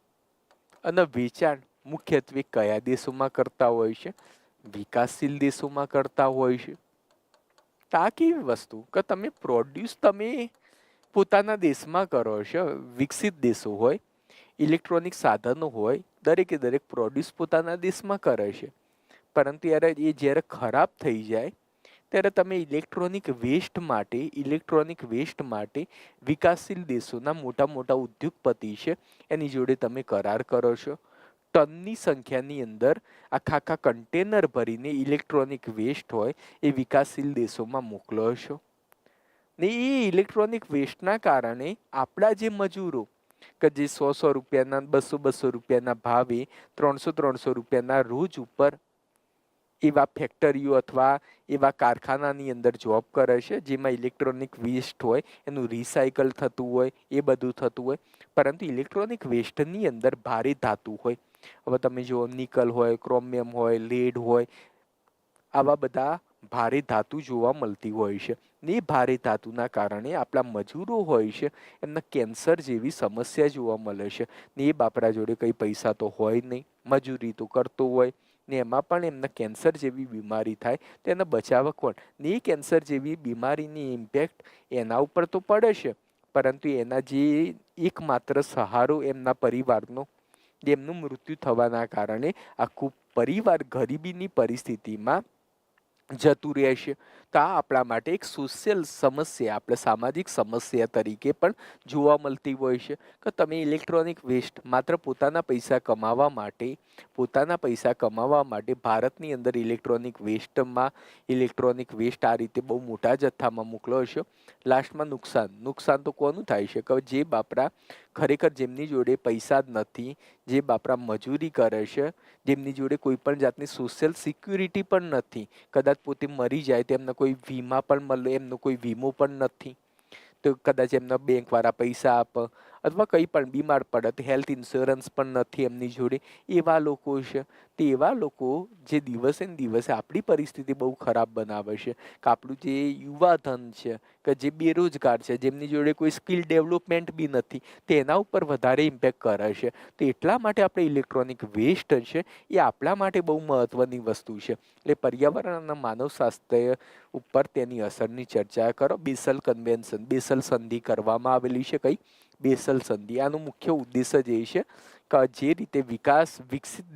અને વેચાણ મુખ્યત્વે કયા દેશોમાં કરતા હોય છે? વિકાસશીલ દેશોમાં કરતા હોય છે. તો આ કેવી વસ્તુ કે તમે પ્રોડ્યુસ તમે પોતાના દેશમાં કરો છો, વિકસિત દેશો હોય, ઇલેક્ટ્રોનિક સાધનો હોય, દરેકે દરેક પ્રોડ્યુસ પોતાના દેશમાં કરે છે. પરંતુ જ્યારે ખરાબ થઈ જાય ત્યારે તમે ઇલેક્ટ્રોનિક વેસ્ટ માટે વિકાસશીલ દેશોના મોટા મોટા ઉદ્યોગપતિ છે એની જોડે તમે કરાર કરો છો. ટનની સંખ્યાની અંદર આખા કન્ટેનર ભરીને ઇલેક્ટ્રોનિક વેસ્ટ હોય એ વિકાસશીલ દેશોમાં મોકલો છો. ને એ ઇલેક્ટ્રોનિક વેસ્ટના કારણે આપણા જે મજૂરો કે જે 100 રૂપિયાના, 200 રૂપિયાના ભાવે 300 રૂપિયાના રોજ ઉપર એવા ફેક્ટરીઓ અથવા એવા કારખાનાની અંદર જોબ કરે છે જેમાં ઇલેક્ટ્રોનિક વેસ્ટ હોય એનું રિસાયકલ થતું હોય, એ બધું થતું હોય. પરંતુ ઇલેક્ટ્રોનિક વેસ્ટની અંદર ભારે ધાતુ હોય. હવે તમે જુઓ, નિકલ હોય, ક્રોમિયમ હોય, લેડ હોય, આવા બધા ભારે ધાતુ જોવા મળતી હોય છે. ને એ ભારે ધાતુના કારણે આપણા મજૂરો હોય છે એમને કેન્સર જેવી સમસ્યા જોવા મળે છે. ને એ બાપરા જોડે કંઈ પૈસા તો હોય નહીં, મજૂરી તો કરતો હોય, ને એમાં પણ એમને કેન્સર જેવી બીમારી થાય તો એને બચાવવા કોણ? ને એ કેન્સર જેવી બીમારીની ઇમ્પેક્ટ એના ઉપર તો પડે છે, પરંતુ એના જે એકમાત્ર સહારો એમના પરિવારનો, એમનું મૃત્યુ થવાના કારણે આખું પરિવાર ગરીબીની પરિસ્થિતિમાં જતું રહેશે. તો આ આપણા માટે એક સોશિયલ સમસ્યા, આપણે સામાજિક સમસ્યા તરીકે પણ જોવા મળતી હોય છે કે તમે ઇલેક્ટ્રોનિક વેસ્ટ માત્ર પોતાના પૈસા કમાવા માટે ભારતની અંદર ઇલેક્ટ્રોનિક વેસ્ટ આ રીતે બહુ મોટા જથ્થામાં મોકલો છો. લાસ્ટમાં નુકસાન તો કોનું થાય છે કે જે બાપરા ખરેખર જેમની જોડે પૈસા જ નથી, જે બાપરા મજૂરી કરે છે, જેમની જોડે કોઈ પણ જાતની સોશિયલ સિક્યુરિટી પણ નથી, કદાચ પોતે મરી જાય તો એમને કોઈ વીમા પણ મળે, એમનો કોઈ વીમો પણ નથી, તો કદાચ એમના બેંકવાળા પૈસા આપે અથવા કંઈ પણ બીમાર પડે તો હેલ્થ ઇન્સ્યોરન્સ પણ નથી એમની જોડે. એવા લોકો છે. તો એવા લોકો જે દિવસે ને દિવસે આપણી પરિસ્થિતિ બહુ ખરાબ બનાવે છે કે આપણું જે યુવા ધન છે કે જે બેરોજગાર છે, જેમની જોડે કોઈ સ્કિલ ડેવલપમેન્ટ બી નથી, તેના ઉપર વધારે ઇમ્પેક્ટ કરે છે. તો એટલા માટે આપણે ઇલેક્ટ્રોનિક વેસ્ટ છે એ આપણા માટે બહુ મહત્વની વસ્તુ છે. એટલે પર્યાવરણ અને માનવ સ્વાસ્થ્ય ઉપર તેની અસરની ચર્ચા કરો. બેસલ સંધિ કરવામાં આવેલી છે. કઈ? બેસલ સંધિ. આનો મુખ્ય ઉદ્દેશ જ એ છે કે જે રીતે વિકસિત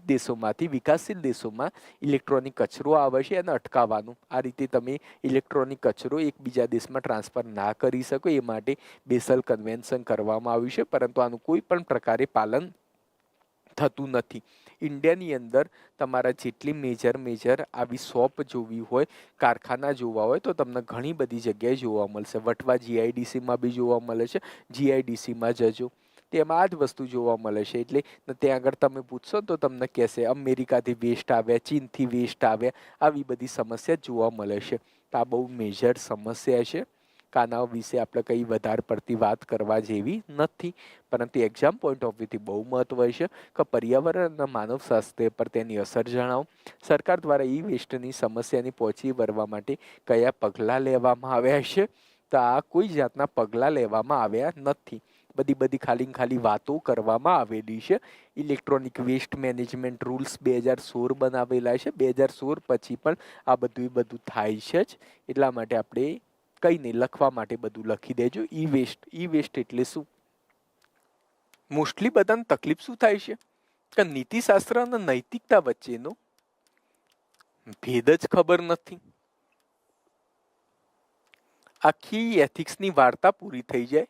દેશોમાંથી વિકાસશીલ દેશોમાં ઇલેક્ટ્રોનિક કચરો આવે છે એને અટકાવવાનું. આ રીતે તમે ઇલેક્ટ્રોનિક કચરો એકબીજા દેશમાં ટ્રાન્સફર ના કરી શકો એ માટે બેસલ કન્વેન્શન કરવામાં આવ્યું છે, પરંતુ આનું કોઈ પણ પ્રકારે પાલન થતું નથી. ઇન્ડિયાની અંદર તમારા જેટલી મેજર આવી શોપ જોવી હોય, કારખાના જોવા હોય તો તમને ઘણી બધી જગ્યાએ જોવા મળશે. વટવા જીઆઈડીસીમાં બી જોવા મળે છે, જીઆઈડીસીમાં જજો તેમાં આ જ વસ્તુ જોવા મળે છે. એટલે ત્યાં આગળ તમે પૂછશો તો તમને કહેશે અમેરિકાથી વેસ્ટ આવ્યા, ચીનથી વેસ્ટ આવ્યા, આવી બધી સમસ્યા જોવા મળે છે. તો આ બહુ મેજર સમસ્યા છે. આના વિશે આપણે કંઈ વધારે પડતી વાત કરવા જેવી નથી, પરંતુ એક્ઝામ પોઈન્ટ ઓફ વ્યૂથી બહુ મહત્વ છે કે પર્યાવરણ અને માનવ સ્વાસ્થ્ય પર તેની અસર જણાવો. સરકાર દ્વારા ઈ વેસ્ટની સમસ્યાને પહોંચી વળવા માટે કયા પગલાં લેવામાં આવ્યા છે? તો આ કોઈ જાતના પગલાં લેવામાં આવ્યા નથી. બધી ખાલી વાતો કરવામાં આવેલી છે. ઇલેક્ટ્રોનિક વેસ્ટ મેનેજમેન્ટ રૂલ્સ 2016 બનાવેલા છે. 2016 પછી પણ આ બધું થાય છે જ. એટલા માટે આપણે કંઈ નહીં, લખવા માટે બધું લખી દેજો. ઈ વેસ્ટ એટલે શું? મોસ્ટલી બધાને તકલીફ શું થાય છે કે નીતિશાસ્ત્ર અને નૈતિકતા વચ્ચેનો ભેદ જ ખબર નથી. આખી એથિક્સની વાર્તા પૂરી થઈ જાય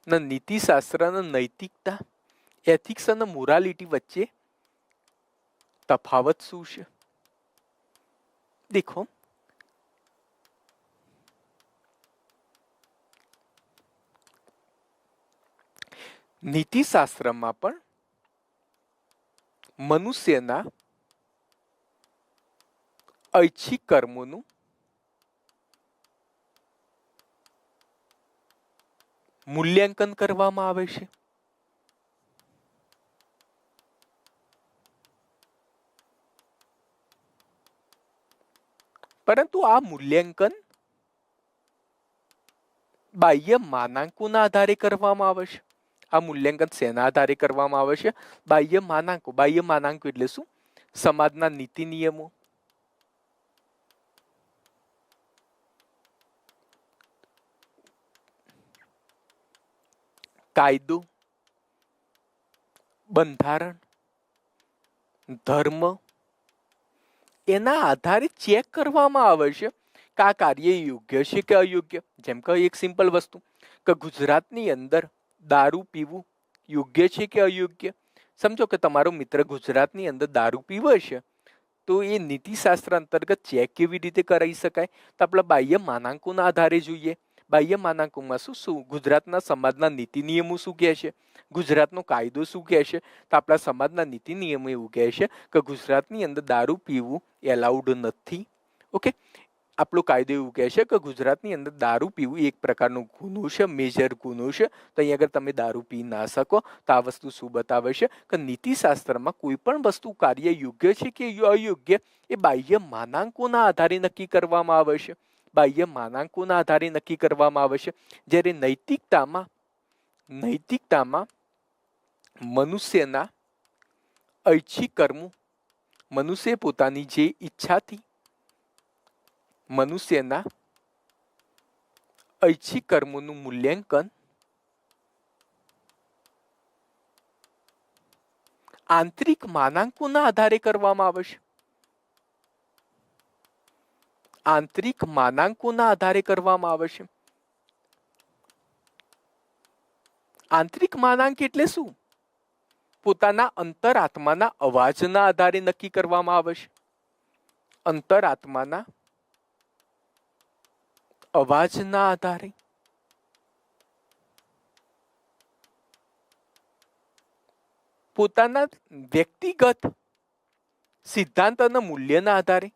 ને નીતિશાસ્ત્ર અને નૈતિકતા, એથિક્સ અને મોરાલિટી વચ્ચે તફાવત શું છે? દેખો, નીતિશાસ્ત્રમાં પણ મનુષ્યના ઐચ્છિક કર્મોનું મૂલ્યાંકન કરવામાં આવે છે. પરંતુ આ મૂલ્યાંકન બાહ્ય માનાંકોના આધારે કરવામાં આવે છે. આ મૂલ્યાંકન શેના આધારે કરવામાં આવે છે? બાહ્ય માનાંકો. બાહ્ય માનાંકો એટલે શું? સમાજના નીતિ નિયમો, કાયદો, બંધારણ, ધર્મ, એના આધારે ચેક કરવામાં આવે છે કે આ કાર્ય યોગ્ય છે કે અયોગ્ય. જેમ કે એક સિમ્પલ વસ્તુ કે ગુજરાતની અંદર દારૂ પીવું યોગ્ય છે કે અયોગ્ય. સમજો કે તમારો મિત્ર ગુજરાતની અંદર દારૂ પીવે છે, તો એ નીતિશાસ્ત્ર અંતર્ગત ચેક કેવી રીતે કરાવી શકાય? તો આપણે બાહ્ય માનાંકોના આધારે જોઈએ. બાહ્ય માનાંકોમાં શું ગુજરાતના સમાજના નીતિ નિયમો શું કહે છે, ગુજરાતનો કાયદો શું કહે છે? તો આપણા સમાજના નીતિ નિયમો એવું કહે છે કે ગુજરાતની અંદર દારૂ પીવું એલાઉડ નથી. ઓકે, આપણો કાયદો એવું કહે છે કે ગુજરાતની અંદર દારૂ પીવું એક પ્રકારનો ગુનો છે, મેજર ગુનો છે. તો અહીં આગળ તમે દારૂ પી ના શકો. તો આ વસ્તુ શું બતાવે છે કે નીતિશાસ્ત્રમાં કોઈ પણ વસ્તુ કાર્ય યોગ્ય છે કે અયોગ્ય એ બાહ્ય માનાંકોના આધારે નક્કી કરવામાં આવે છે. બાહ્ય માનાંકોના આધારે નક્કી કરવામાં આવે છે. જ્યારે નૈતિકતામાં મનુષ્યના ઐચ્છિક કર્મો, મનુષ્ય પોતાની જે ઈચ્છાથી મનુષ્યના ઐચ્છિક કર્મોનું મૂલ્યાંકન આંતરિક માનાંકોના આધારે કરવામાં આવે છે. આંતરિક માનાંકોના આધારે કરવામાં આવે છે. આંતરિક માનાંક એટલે શું? પોતાના અંતરાત્માના અવાજના આધારે નક્કી કરવામાં આવે છે. અંતરાત્માના અવાજના આધારે પોતાના વ્યક્તિગત સિદ્ધાંત અને મૂલ્યના આધારે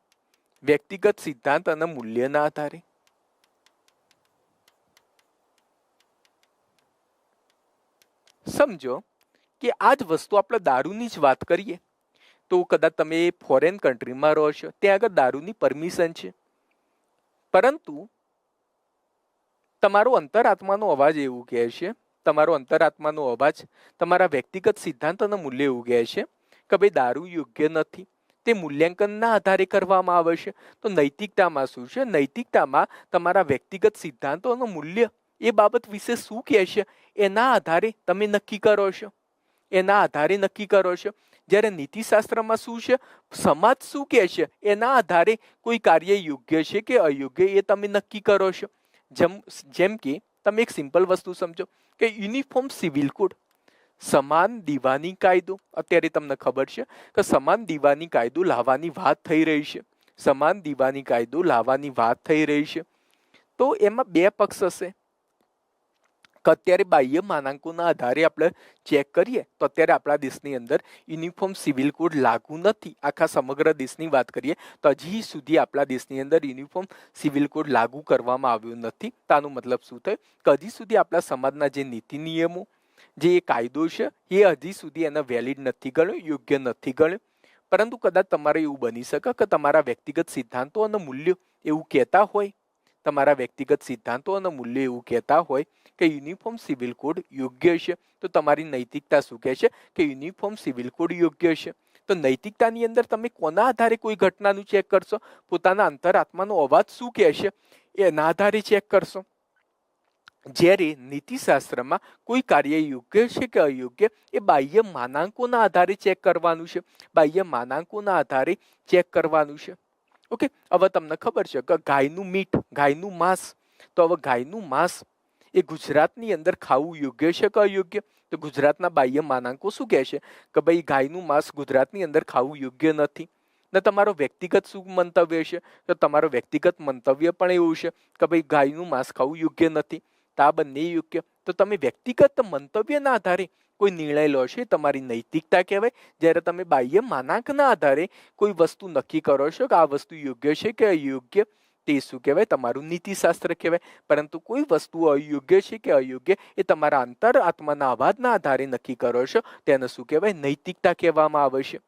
સમજો કે આ જ વસ્તુ આપણે દારૂની જ વાત કરીએ તો કદાચ તમે ફોરેન કન્ટ્રીમાં રહો છો, ત્યાં આગળ દારૂની પરમિશન છે, પરંતુ તમારો અંતરાત્માનો અવાજ એવું કહે છે, તમારો અંતરાત્માનો અવાજ તમારા વ્યક્તિગત સિદ્ધાંત અને મૂલ્ય એવું કહે છે કે ભાઈ દારૂ યોગ્ય નથી. તે મૂલ્યાંકનના આધારે કરવામાં આવે છે. તો નૈતિકતામાં શું છે? નૈતિકતામાં તમારા વ્યક્તિગત સિદ્ધાંતો અને મૂલ્ય એ બાબત વિશે શું કહે છે એના આધારે તમે નક્કી કરો છો, એના આધારે નક્કી કરો છો. જ્યારે નીતિશાસ્ત્રમાં શું છે, સમાજ શું કહે છે એના આધારે કોઈ કાર્ય યોગ્ય છે કે અયોગ્ય એ તમે નક્કી કરો છો. જેમ કે તમે એક સિમ્પલ વસ્તુ સમજો કે યુનિફોર્મ સિવિલ કોડ, સમાન દીવાની કાયદો. અત્યારે તમને ખબર છે કે સમાન દીવાની કાયદો લાવવાની વાત થઈ રહી છે, સમાન દીવાની કાયદો લાવવાની વાત થઈ રહી છે. તો એમાં બે પક્ષ હશે કે અત્યારે બાહ્ય માનાંકોના આધારે આપણે ચેક કરીએ તો અત્યારે આપણા દેશની અંદર યુનિફોર્મ સિવિલ કોડ લાગુ નથી. આખા સમગ્ર દેશની વાત કરીએ તો હજી સુધી આપણા દેશની અંદર યુનિફોર્મ સિવિલ કોડ લાગુ કરવામાં આવ્યો નથી. તાનો મતલબ શું થાય કે હજી સુધી આપણા સમાજના જે નીતિ નિયમો, જે કાયદો છે એ હજી સુધી એને વેલિડ નથી ગણ્યો, યોગ્ય નથી ગણ્યો. પરંતુ કદાચ તમારે એવું બની શકે કે તમારા વ્યક્તિગત સિદ્ધાંતો અને મૂલ્યો એવું કહેતા હોય, તમારા વ્યક્તિગત સિદ્ધાંતો અને મૂલ્યો એવું કહેતા હોય કે યુનિફોર્મ સિવિલ કોડ યોગ્ય છે. તો તમારી નૈતિકતા શું કહે છે કે યુનિફોર્મ સિવિલ કોડ યોગ્ય છે. તો નૈતિકતાની અંદર તમે કોના આધારે કોઈ ઘટનાનું ચેક કરશો? પોતાના અંતરાત્માનો અવાજ શું કહે છે એના આધારે ચેક કરશો. જ્યારે નીતિશાસ્ત્રમાં કોઈ કાર્ય યોગ્ય છે કે અયોગ્ય એ બાહ્ય માનાંકોના આધારે ચેક કરવાનું છે, બાહ્ય માનાંકોના આધારે ચેક કરવાનું છે. ઓકે, હવે તમને ખબર છે કે ગાયનું મીટ, ગાયનું માંસ, તો હવે ગાયનું માંસ એ ગુજરાતની અંદર ખાવું યોગ્ય છે કે અયોગ્ય? તો ગુજરાતના બાહ્ય માનાંકો શું કહે છે કે ભાઈ ગાયનું માંસ ગુજરાતની અંદર ખાવું યોગ્ય નથી. ને તમારો વ્યક્તિગત શું મંતવ્ય છે? તો તમારો વ્યક્તિગત મંતવ્ય પણ એવું છે કે ભાઈ ગાયનું માંસ ખાવું યોગ્ય નથી. તો આ બંને યોગ્ય. તો તમે વ્યક્તિગત મંતવ્યના આધારે કોઈ નિર્ણય લો છો, તમારી નૈતિકતા કહેવાય. જ્યારે તમે બાહ્ય માનાંકના આધારે કોઈ વસ્તુ નક્કી કરો છો કે આ વસ્તુ યોગ્ય છે કે અયોગ્ય, તે શું કહેવાય? તમારું નીતિશાસ્ત્ર કહેવાય. પરંતુ કોઈ વસ્તુ અયોગ્ય છે કે અયોગ્ય એ તમારા અંતરાત્માના અવાજના આધારે નક્કી કરો છો, તેને શું કહેવાય? નૈતિકતા કહેવામાં આવે છે.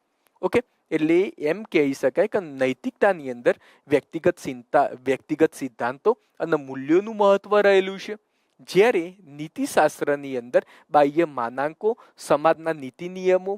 ઓકે, એટલે એમ કહી શકાય કે નૈતિકતાની અંદર વ્યક્તિગત સિદ્ધાંતો અને મૂલ્યોનું મહત્વ રહેલું છે. જ્યારે નીતિશાસ્ત્રની અંદર બાહ્ય માનાંકો, સમાજના નીતિ નિયમો,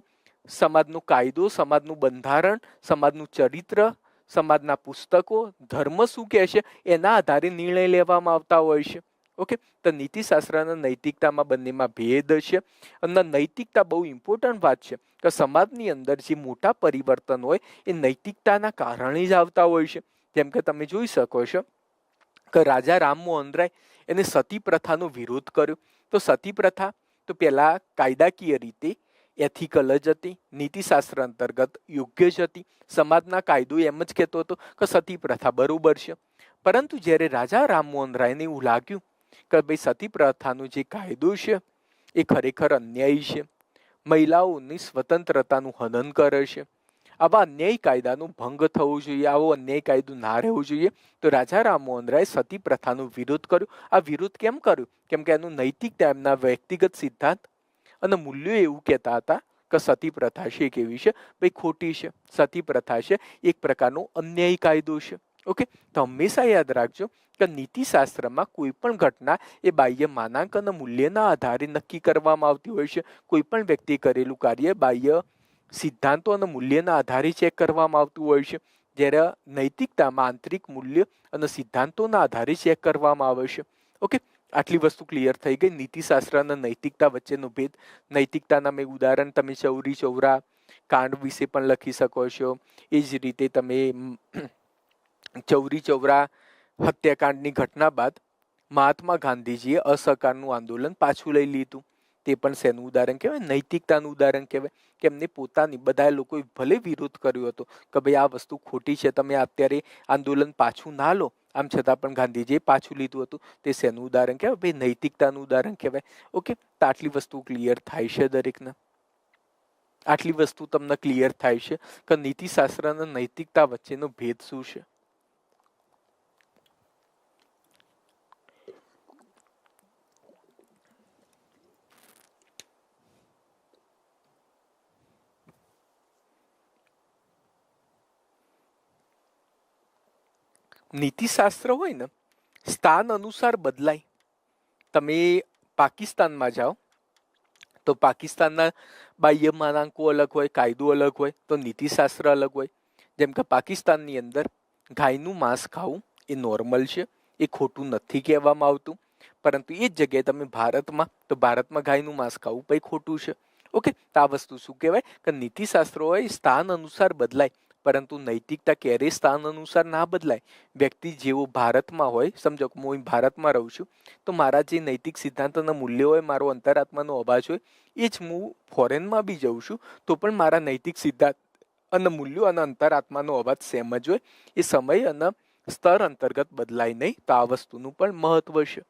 સમાજનો કાયદો, સમાજનું બંધારણ, સમાજનું ચરિત્ર, સમાજના પુસ્તકો, ધર્મ શું કહે છે એના આધારે નિર્ણય લેવામાં આવતા હોય છે. ઓકે, તો નીતિશાસ્ત્ર અને નૈતિકતામાં બંનેમાં ભેદ છે. અને નૈતિકતા બહુ ઇમ્પોર્ટન્ટ વાત છે કે સમાજની અંદર જે મોટા પરિવર્તન હોય એ નૈતિકતાના કારણે જ આવતા હોય છે. જેમ કે તમે જોઈ શકો છો કે રાજા રામમોહન રાય એને સતી પ્રથાનો વિરોધ કર્યો. તો સતી પ્રથા તો પહેલા કાયદાકીય રીતે એથિકલ જ હતી, નીતિશાસ્ત્ર અંતર્ગત યોગ્ય જ હતી. સમાજના કાયદો એમ જ કહેતો હતો કે સતી પ્રથા બરોબર છે. પરંતુ જ્યારે રાજા રામમોહન રાયને એવું લાગ્યું કે ભાઈ સતી પ્રથાનો જે કાયદો છે એ ખરેખર અન્યાયી છે, મહિલાઓની સ્વતંત્રતાનું હનન કરે છે, આવા અન્યાયી કાયદાનો ભંગ થવો જોઈએ, આવો અન્યાયી કાયદો ના રહેવો જોઈએ. તો રાજા રામમોહન રાય સતી પ્રથાનો વિરોધ કર્યો. આ વિરોધ કેમ કર્યો? કેમ કે એનું નૈતિકતા, એમના વ્યક્તિગત સિદ્ધાંત અને મૂલ્યો એવું કહેતા હતા કે સતી પ્રથા છે કેવી છે? ભાઈ ખોટી છે. સતી પ્રથા છે એક પ્રકારનો અન્યાયી કાયદો છે. ઓકે, તો હંમેશા યાદ રાખજો કે નીતિશાસ્ત્રમાં કોઈ પણ ઘટના એ બાહ્ય માનાંક અને મૂલ્યના આધારે નક્કી કરવામાં આવતી હોય છે. કોઈ પણ વ્યક્તિ કરેલું કાર્ય બાહ્ય સિદ્ધાંતો અને મૂલ્યના આધારે ચેક કરવામાં આવતું હોય છે. જ્યારે નૈતિકતામાં આંતરિક મૂલ્ય અને સિદ્ધાંતોના આધારે ચેક કરવામાં આવે છે. ઓકે, આટલી વસ્તુ ક્લિયર થઈ ગઈ. નીતિશાસ્ત્ર અને નૈતિકતા વચ્ચેનો ભેદ. નૈતિકતાના મેં ઉદાહરણ તમે ચૌરી ચૌરા કાંડ વિશે પણ લખી શકો છો. એ જ રીતે તમે ચૌરી ચૌરા હત્યાકાંડની ઘટના બાદ મહાત્મા ગાંધીજીએ અસહકારનું આંદોલન પાછું લઈ લીધું. તે પણ શેનું ઉદાહરણ કહેવાય? નૈતિકતાનું ઉદાહરણ કહેવાય. કે એમને પોતાની બધા લોકોએ ભલે વિરોધ કર્યો હતો કે ભાઈ આ વસ્તુ ખોટી છે, તમે અત્યારે આંદોલન પાછું ના લો, આમ છતાં પણ ગાંધીજીએ પાછું લીધું હતું. તે શેનું ઉદાહરણ કહેવાય? ભાઈ નૈતિકતાનું ઉદાહરણ કહેવાય. ઓકે, તો આટલી વસ્તુ ક્લિયર થાય છે દરેકને? આટલી વસ્તુ તમને ક્લિયર થાય છે કે નીતિશાસ્ત્ર અને નૈતિકતા વચ્ચેનો ભેદ શું છે? નીતિશાસ્ત્ર હોય ને સ્થાન અનુસાર બદલાય. તમે પાકિસ્તાનમાં જાઓ તો પાકિસ્તાનના બાહ્ય માનાંકો અલગ હોય, કાયદો અલગ હોય, તો નીતિશાસ્ત્ર અલગ હોય. જેમ કે પાકિસ્તાનની અંદર ગાયનું માંસ ખાવું એ નોર્મલ છે, એ ખોટું નથી કહેવામાં આવતું. પરંતુ એ જ જગ્યાએ તમે ભારતમાં, તો ભારતમાં ગાયનું માંસ ખાવું કંઈ ખોટું છે. ઓકે, તો આ વસ્તુ શું કહેવાય કે નીતિશાસ્ત્રો હોય સ્થાન અનુસાર બદલાય, પરંતુ નૈતિકતા ક્યારેય સ્થાન અનુસાર ના બદલાય. વ્યક્તિ જેવો ભારતમાં હોય, સમજો કે હું ભારતમાં રહું છું, તો મારા જે નૈતિક સિદ્ધાંતના મૂલ્યો હોય, મારો અંતરાત્માનો અવાજ હોય, એ જ હું ફોરેનમાં બી જઉં છું તો પણ મારા નૈતિક સિદ્ધાંત અને મૂલ્યો અને અંતરાત્માનો અવાજ સેમ જ હોય. એ સમય અને સ્તર અંતર્ગત બદલાય નહીં. તો આ વસ્તુનું પણ મહત્વ છે.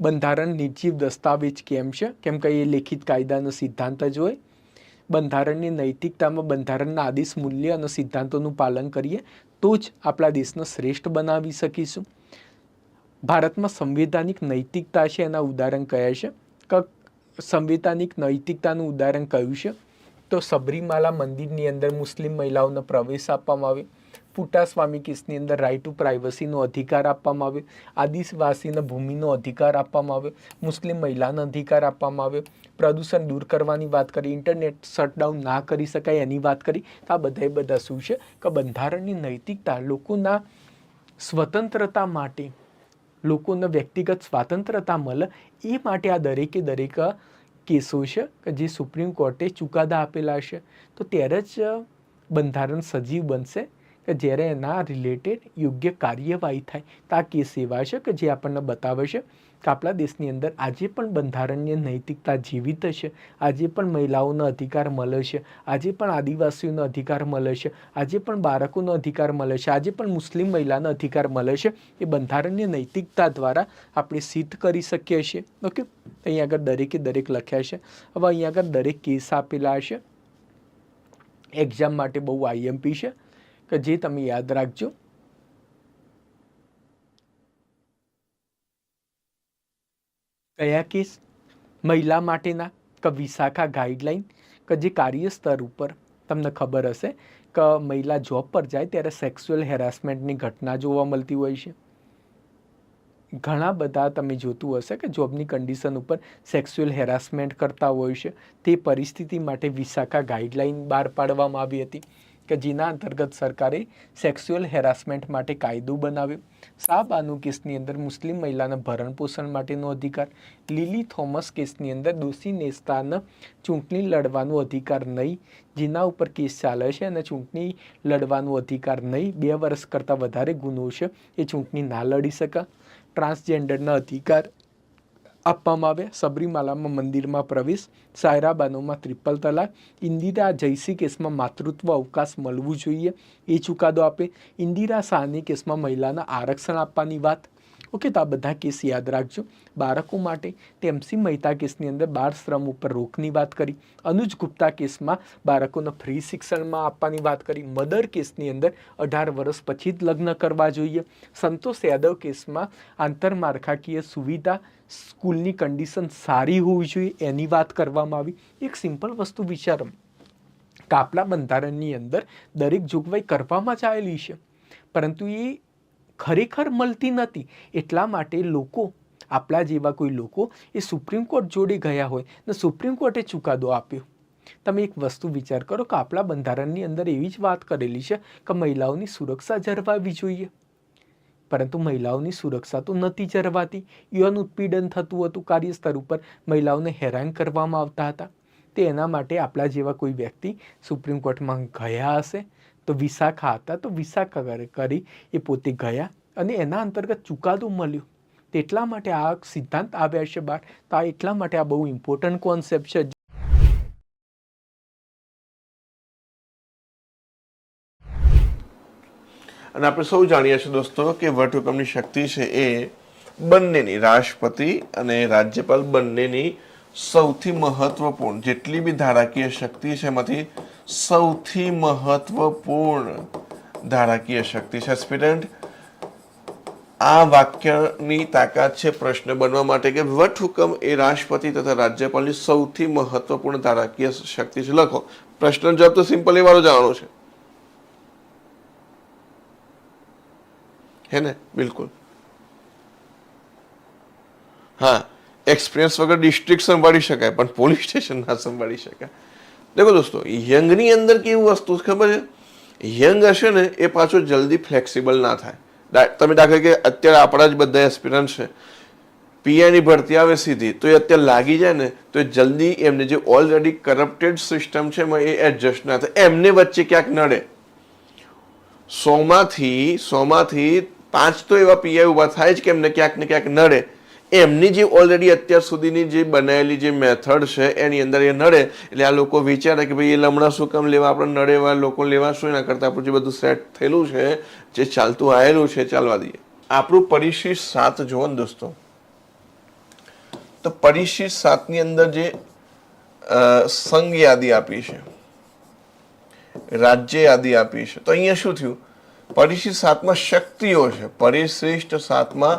બંધારણ નિર્જીવ દસ્તાવેજ કેમ છે? કેમ કે એ લેખિત કાયદાનો સિદ્ધાંત જ હોય. બંધારણની નૈતિકતામાં બંધારણના આદેશ, મૂલ્ય અને સિદ્ધાંતોનું પાલન કરીએ તો જ આપણા દેશને શ્રેષ્ઠ બનાવી શકીશું. ભારતમાં સંવૈધાનિક નૈતિકતા છે, એના ઉદાહરણ કયા છે? કે સંવૈધાનિક નૈતિકતાનું ઉદાહરણ કયું છે? તો સબરીમાલા મંદિરની અંદર મુસ્લિમ મહિલાઓને પ્રવેશ આપવામાં આવે, પુટ્ટાસ્વામી કેસની અંદર રાઇટ ટુ પ્રાઇવસીનો અધિકાર આપવામાં આવ્યો, આદિવાસીને ભૂમિનો અધિકાર આપવામાં આવ્યો, મુસ્લિમ મહિલાનો અધિકાર આપવામાં આવ્યો, પ્રદૂષણ દૂર કરવાની વાત કરી, ઇન્ટરનેટ શટડાઉન ના કરી શકાય એની વાત કરી. તો આ બધા શું છે કે બંધારણની નૈતિકતા લોકોના સ્વતંત્રતા માટે, લોકોને વ્યક્તિગત સ્વાતંત્રતા મળે એ માટે આ દરેક કેસો છે કે જે સુપ્રીમ કોર્ટે ચુકાદા આપેલા છે. તો ત્યારે જ બંધારણ સજીવ બનશે કે જ્યારે એના રિલેટેડ યોગ્ય કાર્યવાહી થાય. તો આ કેસ એવા છે કે જે આપણને બતાવે છે કે આપણા દેશની અંદર આજે પણ બંધારણીય નૈતિકતા જીવિત છે. આજે પણ મહિલાઓનો અધિકાર મળે છે, આજે પણ આદિવાસીઓનો અધિકાર મળે છે, આજે પણ બાળકોનો અધિકાર મળે છે, આજે પણ મુસ્લિમ મહિલાનો અધિકાર મળે છે. એ બંધારણીય નૈતિકતા દ્વારા આપણે સિદ્ધ કરી શકીએ છીએ. ઓકે, અહીંયા આગળ દરેક લખ્યા છે. હવે અહીંયા આગળ દરેક કેસ આપેલા છે. એક્ઝામ માટે બહુ આઈએમપી છે કે જે તમે યાદ રાખજો. કયા કેસ? મહિલા માટેના કે વિશાખા ગાઈડલાઈન, કે જે કાર્ય સ્તર ઉપર તમને ખબર હશે કે મહિલા જોબ પર જાય ત્યારે સેક્સ્યુઅલ હેરાસમેન્ટની ઘટના જોવા મળતી હોય છે. ઘણા બધા તમે જોતું હશે કે જોબની કન્ડિશન ઉપર સેક્સ્યુઅલ હેરાસમેન્ટ કરતા હોય છે. તે પરિસ્થિતિ માટે વિશાખા ગાઈડલાઈન બહાર પાડવામાં આવી હતી કે જેના અંતર્ગત સરકારે સેક્સ્યુઅલ હેરાસમેન્ટ માટે કાયદો બનાવ્યો. શાહબાનુ કેસની અંદર મુસ્લિમ મહિલાના ભરણ પોષણ માટેનો અધિકાર, લીલી થોમસ કેસની અંદર દોષી નેતાને ચૂંટણી લડવાનો અધિકાર નહીં, જેના ઉપર કેસ ચાલે છે અને ચૂંટણી લડવાનો અધિકાર નહીં, 2 વર્ષ કરતાં વધારે ગુનો છે એ ચૂંટણી ના લડી શકે. ટ્રાન્સજેન્ડરના અધિકાર આપવામાં આવ્યા. સબરીમાલામાં મંદિરમાં પ્રવેશ, સાયરા બાનોમાં ટ્રિપલ તલાક, ઇન્દિરા જયસી કેસમાં માતૃત્વ અવકાશ મળવું જોઈએ એ ચુકાદો આપે, ઇન્દિરા શાહની કેસમાં મહિલાના આરક્ષણ આપવાની વાત. ઓકે, તો આ બધા કેસ યાદ રાખજો. બાળકો માટે ટેમ્સી મહેતા કેસની અંદર બાળ શ્રમ ઉપર રોકની વાત કરી, અનુજ ગુપ્તા કેસમાં બાળકોને ફ્રી શિક્ષણમાં આપવાની વાત કરી, મદર કેસની અંદર 18 વર્ષ પછી જ લગ્ન કરવા જોઈએ, સંતોષ યાદવ કેસમાં આંતરમાળખાકીય સુવિધા, સ્કૂલની કન્ડિશન સારી હોવી જોઈએ એની વાત કરવામાં આવી. એક સિમ્પલ વસ્તુ વિચારો કે આપણા બંધારણની અંદર દરેક જોગવાઈ કરવામાં જ આવેલી છે, પરંતુ એ ખરેખર મળતી નથી. એટલા માટે લોકો, આપણા જેવા કોઈ લોકો એ સુપ્રીમ કોર્ટ જોડે ગયા હોય ને સુપ્રીમ કોર્ટે ચુકાદો આપ્યો. તમે એક વસ્તુ વિચાર કરો કે આપણા બંધારણની અંદર એવી જ વાત કરેલી છે કે મહિલાઓની સુરક્ષા જળવાવી જોઈએ, પરંતુ મહિલાઓની સુરક્ષા તો નથી જળવાતી. યૌન ઉત્પીડન થતું હતું, કાર્યસ્થળ ઉપર મહિલાઓને હેરાન કરવામાં આવતા હતા. તે એના માટે આપણા જેવા કોઈ વ્યક્તિ સુપ્રીમ કોર્ટમાં ગયા હશે, તો વિશાખા હતા તો વિશાખા કરી એ પોતે ગયા અને એના અંતર્ગત ચુકાદો મળ્યો. એટલા માટે આ સિદ્ધાંત આવ્યા છે બહાર. તો આ એટલા માટે આ બહુ ઇમ્પોર્ટન્ટ કોન્સેપ્ટ છે. અને આપણે સૌ જાણીએ છીએ દોસ્તો કે વટહુકમની શક્તિ છે એ બંનેની, રાષ્ટ્રપતિ અને રાજ્યપાલ બંનેની સૌથી મહત્વપૂર્ણ, જેટલી બી ધારાકીય શક્તિ છે એમાંથી સૌથી મહત્વપૂર્ણ ધારાકીય શક્તિ છે. એસ્પિરન્ટ, આ વાક્યની તાકાત છે પ્રશ્ન બનવા માટે કે વટહુકમ એ રાષ્ટ્રપતિ તથા રાજ્યપાલની સૌથી મહત્વપૂર્ણ ધારાકીય શક્તિ છે. લખો પ્રશ્ન જવાબ તો સિમ્પલ એ વાળો જવાનો છે, હે ને? બિલકુલ. હા, એક્સપિરિયન્સ વગર ડિસ્ટ્રિક્ટ સંભાળી શકાય પણ પોલીસ સ્ટેશન ના સંભાળી શકાય. દેખો દોસ્તો, યંગની અંદર કેવું વસ્તુ છે ખબર છે? યંગ હશે ને એ પાછો જલ્દી ફ્લેક્સિબલ ના થાય. તમે દાખલા કે અત્યારે આપણા જ બધા એસ્પિરન્ટ છે, પીઆઈની ભરતી આવે સીધી, તો એ અત્યારે લાગી જાય ને તો એ જલ્દી એમને જે ઓલરેડી કરપ્ટેડ સિસ્ટમ છે એમાં એ એડજસ્ટ ના થાય, એમને વચ્ચે ક્યાંક નડે. 100માંથી 5 તો એવા પીઆઈ ઉભા થાય જ કે એમને ક્યાંક ને ક્યાંક નડે. એમની જે ઓલરેડી અત્યાર સુધીની જે બનાવેલી જે મેથડ છે એની અંદર એ નડે, એટલે આ લોકો વિચારે કે ભાઈ એ લમણા શું કામ લેવા, આપણે નડે એવા લોકો લેવા શું, એના કરતાં આપણું જે બધું સેટ થયેલું છે, જે ચાલતું આવેલું છે, ચાલવા દઈએ. આપણું પરિશિષ્ટ 7 જુઓ ને દોસ્તો, તો પરિશિષ્ટ 7ની અંદર જે સંઘ યાદી આપી છે, રાજ્ય યાદી આપી છે, તો અહીંયા શું થયું? પરિશિષ્ટ 7માં શક્તિઓ છે, પરિશિષ્ટ 7માં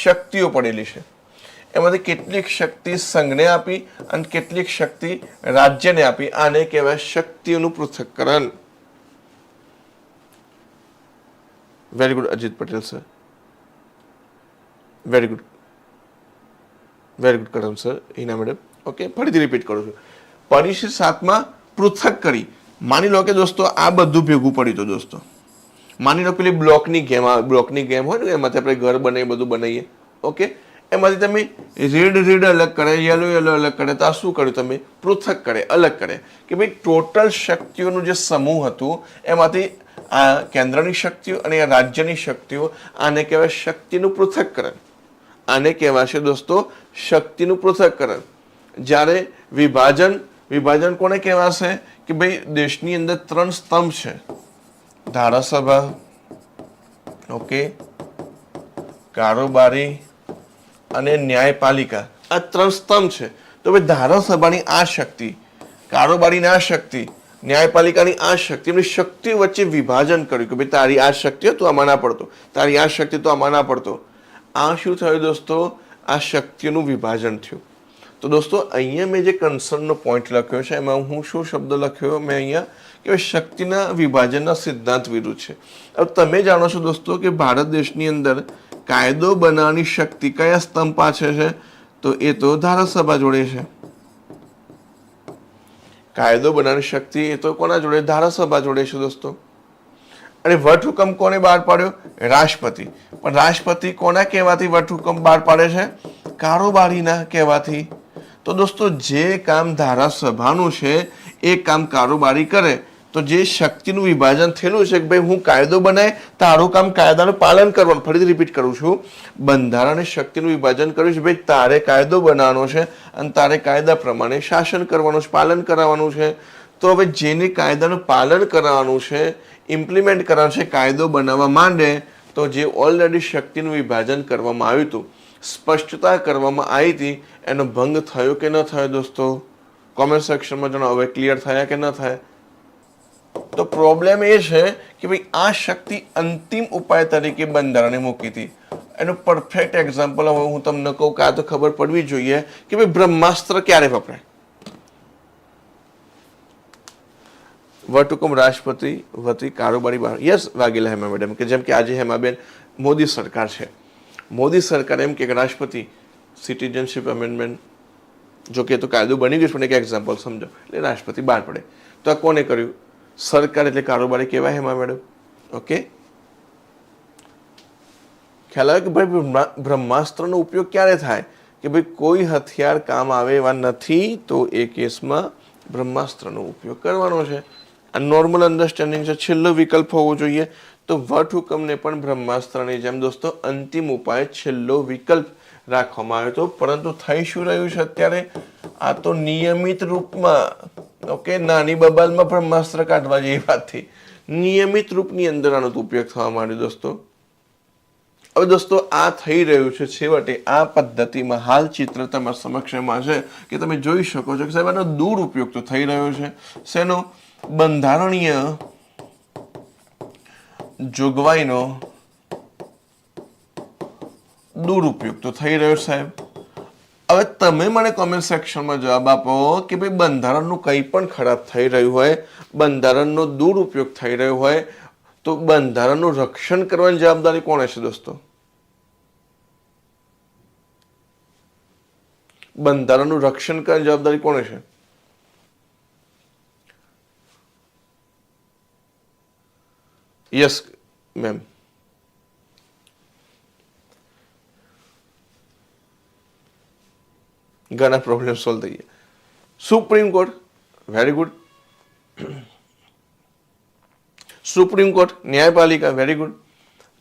શક્તિઓ પડેલી છે. એમાંથી કેટલીક શક્તિ સંઘને આપી અને કેટલીક શક્તિ રાજ્યને આપી. આને કહેવાય શક્તિઓનું પૃથ્થકરણ. Very good Ajit Patel sir, very good, very good કરમ સર, હિના મેડમ. ઓકે, ફરીથી રિપીટ કરું છું. પરિશિષ્ટ 7માં પૃથક કરી. માની લો કે દોસ્તો આ બધું ભેગું પડ્યું તો દોસ્તો, માની લો પેલી બ્લોકની ગેમ હોય ને, એમાંથી આપણે ઘર બનાવીએ, બધું બનાવીએ. ઓકે, એમાંથી તમે રેડ અલગ કરે, યલો અલગ કરે, તો આ શું કર્યું? તમે પૃથક કરે, અલગ કરે કે ભાઈ ટોટલ શક્તિઓનું જે સમૂહ હતું એમાંથી આ કેન્દ્રની શક્તિઓ અને આ રાજ્યની શક્તિઓ, આને કહેવાય શક્તિનું પૃથક્કરણ. આને કહેવાશે દોસ્તો શક્તિનું પૃથક્કરણ. જ્યારે વિભાજન કોને કહેવાશે? કે ભાઈ દેશની અંદર 3 સ્તંભ છે, ધારાસભા, ઓકે, કારોબારી અને ન્યાયપાલિકા. આ 3 સ્તંભ છે. તો ભાઈ ધારાસભાની આ શક્તિ, કારોબારીની આ શક્તિ, ન્યાયપાલિકાની આ શક્તિ, એમની શક્તિઓ વચ્ચે વિભાજન કર્યું કે ભાઈ તારી આ શક્તિ તો આમાં ના પડતો, તારી આ શક્તિ તો આમાં ના પડતો. આ શું થયું દોસ્તો? આ શક્તિઓનું વિભાજન થયું. તો દોસ્તો અહીંયા મેં જે કન્સર્નનો પોઈન્ટ લખ્યો છે એમાં હું શું શબ્દ લખ્યો મેં અહીંયા કે શક્તિના વિભાજનના સિદ્ધાંત વિરુદ્ધ છે. હવે તમે જાણો છો દોસ્તો કે ભારત દેશની અંદર કાયદો બનાવવાની શક્તિ કયા સ્તંભ પાછળ છે? તો એ તો ધારાસભા જોડે છે. કાયદો બનાવવાની શક્તિ એ તો કોના જોડે? ધારાસભા જોડે છે દોસ્તો. અને વટહુકમ કોને બહાર પાડ્યો? રાષ્ટ્રપતિ. પણ રાષ્ટ્રપતિ કોના કહેવાથી વટહુકમ બહાર પાડે છે? કારોબારીના કહેવાથી. તો દોસ્તો જે કામ ધારાસભાનું છે એ કામ કારોબારી કરે, તો જે શક્તિનું વિભાજન થયેલું છે કે ભાઈ હું કાયદો બનાય, તારું કામ કાયદાનું પાલન કરવાનું. ફરીથી રિપીટ કરું છું, બંધારણે શક્તિનું વિભાજન કર્યું છે. ભાઈ તારે કાયદો બનાવવાનો છે અને તારે કાયદા પ્રમાણે શાસન કરવાનું છે, પાલન કરાવવાનું છે. તો હવે જેને કાયદાનું પાલન કરાવવાનું છે, ઇમ્પ્લિમેન્ટ કરવાનું છે, કાયદો બનાવવા માંડે, તો જે ઓલરેડી શક્તિનું વિભાજન કરવામાં આવ્યું હતું, સ્પષ્ટતા કરવામાં આવી હતી, એનો ભંગ થયો કે ન થયો દોસ્તો? કોમેન્ટ સેક્શનમાં જણાવો. હવે ક્લિયર થયા કે ન થયા? તો પ્રોબ્લેમ એ છે કે ભાઈ આ શક્તિ અંતિમ ઉપાય તરીકે બંધારણે મૂકી હતી. એનું પરફેક્ટ એક્ઝામ્પલ હવે હું તમને કહું કે આ તો ખબર પડવી જોઈએ કે ભાઈ બ્રહ્માસ્ત્ર ક્યારે વપરાય? વટહુકમ રાષ્ટ્રપતિ વતી કારોબારી બહાર. યસ વાઘેલા હેમા મેડમ, કે જેમ કે આજે હેમાબેન મોદી સરકાર છે, મોદી સરકાર એમ કે રાષ્ટ્રપતિ સિટીઝનશીપ અમેન્ડમેન્ટ, જો કે તો કાયદો બની ગયું છે પણ એક એક્ઝામ્પલ સમજો, એટલે રાષ્ટ્રપતિ બહાર પડે. તો આ કોને કર્યું? સરકાર એટલે કારોબારી કહેવાય હેમા મેડમ. ઓકે, ખ્યાલ આવે કે ભાઈ બ્રહ્માસ્ત્રનો ઉપયોગ ક્યારે થાય? કે ભાઈ કોઈ હથિયાર કામ આવે એવા નથી, તો એ કેસમાં બ્રહ્માસ્ત્રનો ઉપયોગ કરવાનો છે. આ નોર્મલ અન્ડરસ્ટેન્ડિંગ છે. છેલ્લો વિકલ્પ હોવો જોઈએ. તો વટહુકમને પણ બ્રહ્માસ્ત્રની જેમ દોસ્તો અંતિમ ઉપાય છેલ્લો વિકલ્પ રાખવામાં આવ્યો હતો. પરંતુ થઈ શું રહ્યું છે અત્યારે? આ તો નિયમિત રૂપમાં, ઓકે, નાની બબાલમાં બ્રહ્માસ્ત્ર કાઢવા જેવી વાત થઈ. નિયમિત રૂપની અંદર આનો ઉપયોગ થવા માંડ્યો દોસ્તો. હવે દોસ્તો આ થઈ રહ્યું છે છેવટે આ પદ્ધતિમાં. હાલ ચિત્ર તમારા સમક્ષમાં છે કે તમે જોઈ શકો છો કે સાહેબ આનો દુરુપયોગ તો થઈ રહ્યો છે. શેનો? બંધારણીય જોગવાઈનો દુરુપયોગ તો થઈ રહ્યો સાહેબ. હવે તમે મને કોમેન્ટ સેક્શનમાં જવાબ આપો કે ભાઈ બંધારણનું કંઈ પણ ખરાબ થઈ રહ્યું હોય, બંધારણનો દુરુપયોગ થઈ રહ્યો હોય, તો બંધારણનું રક્ષણ કરવાની જવાબદારી કોને છે દોસ્તો? બંધારણનું રક્ષણ કરવાની જવાબદારી કોને છે? Yes ma'am. ઘણા પ્રોબ્લેમ સોલ્વ થઈ ગયા. Supreme Court, very good. Supreme Court, ન્યાયપાલિકા, વેરી ગુડ.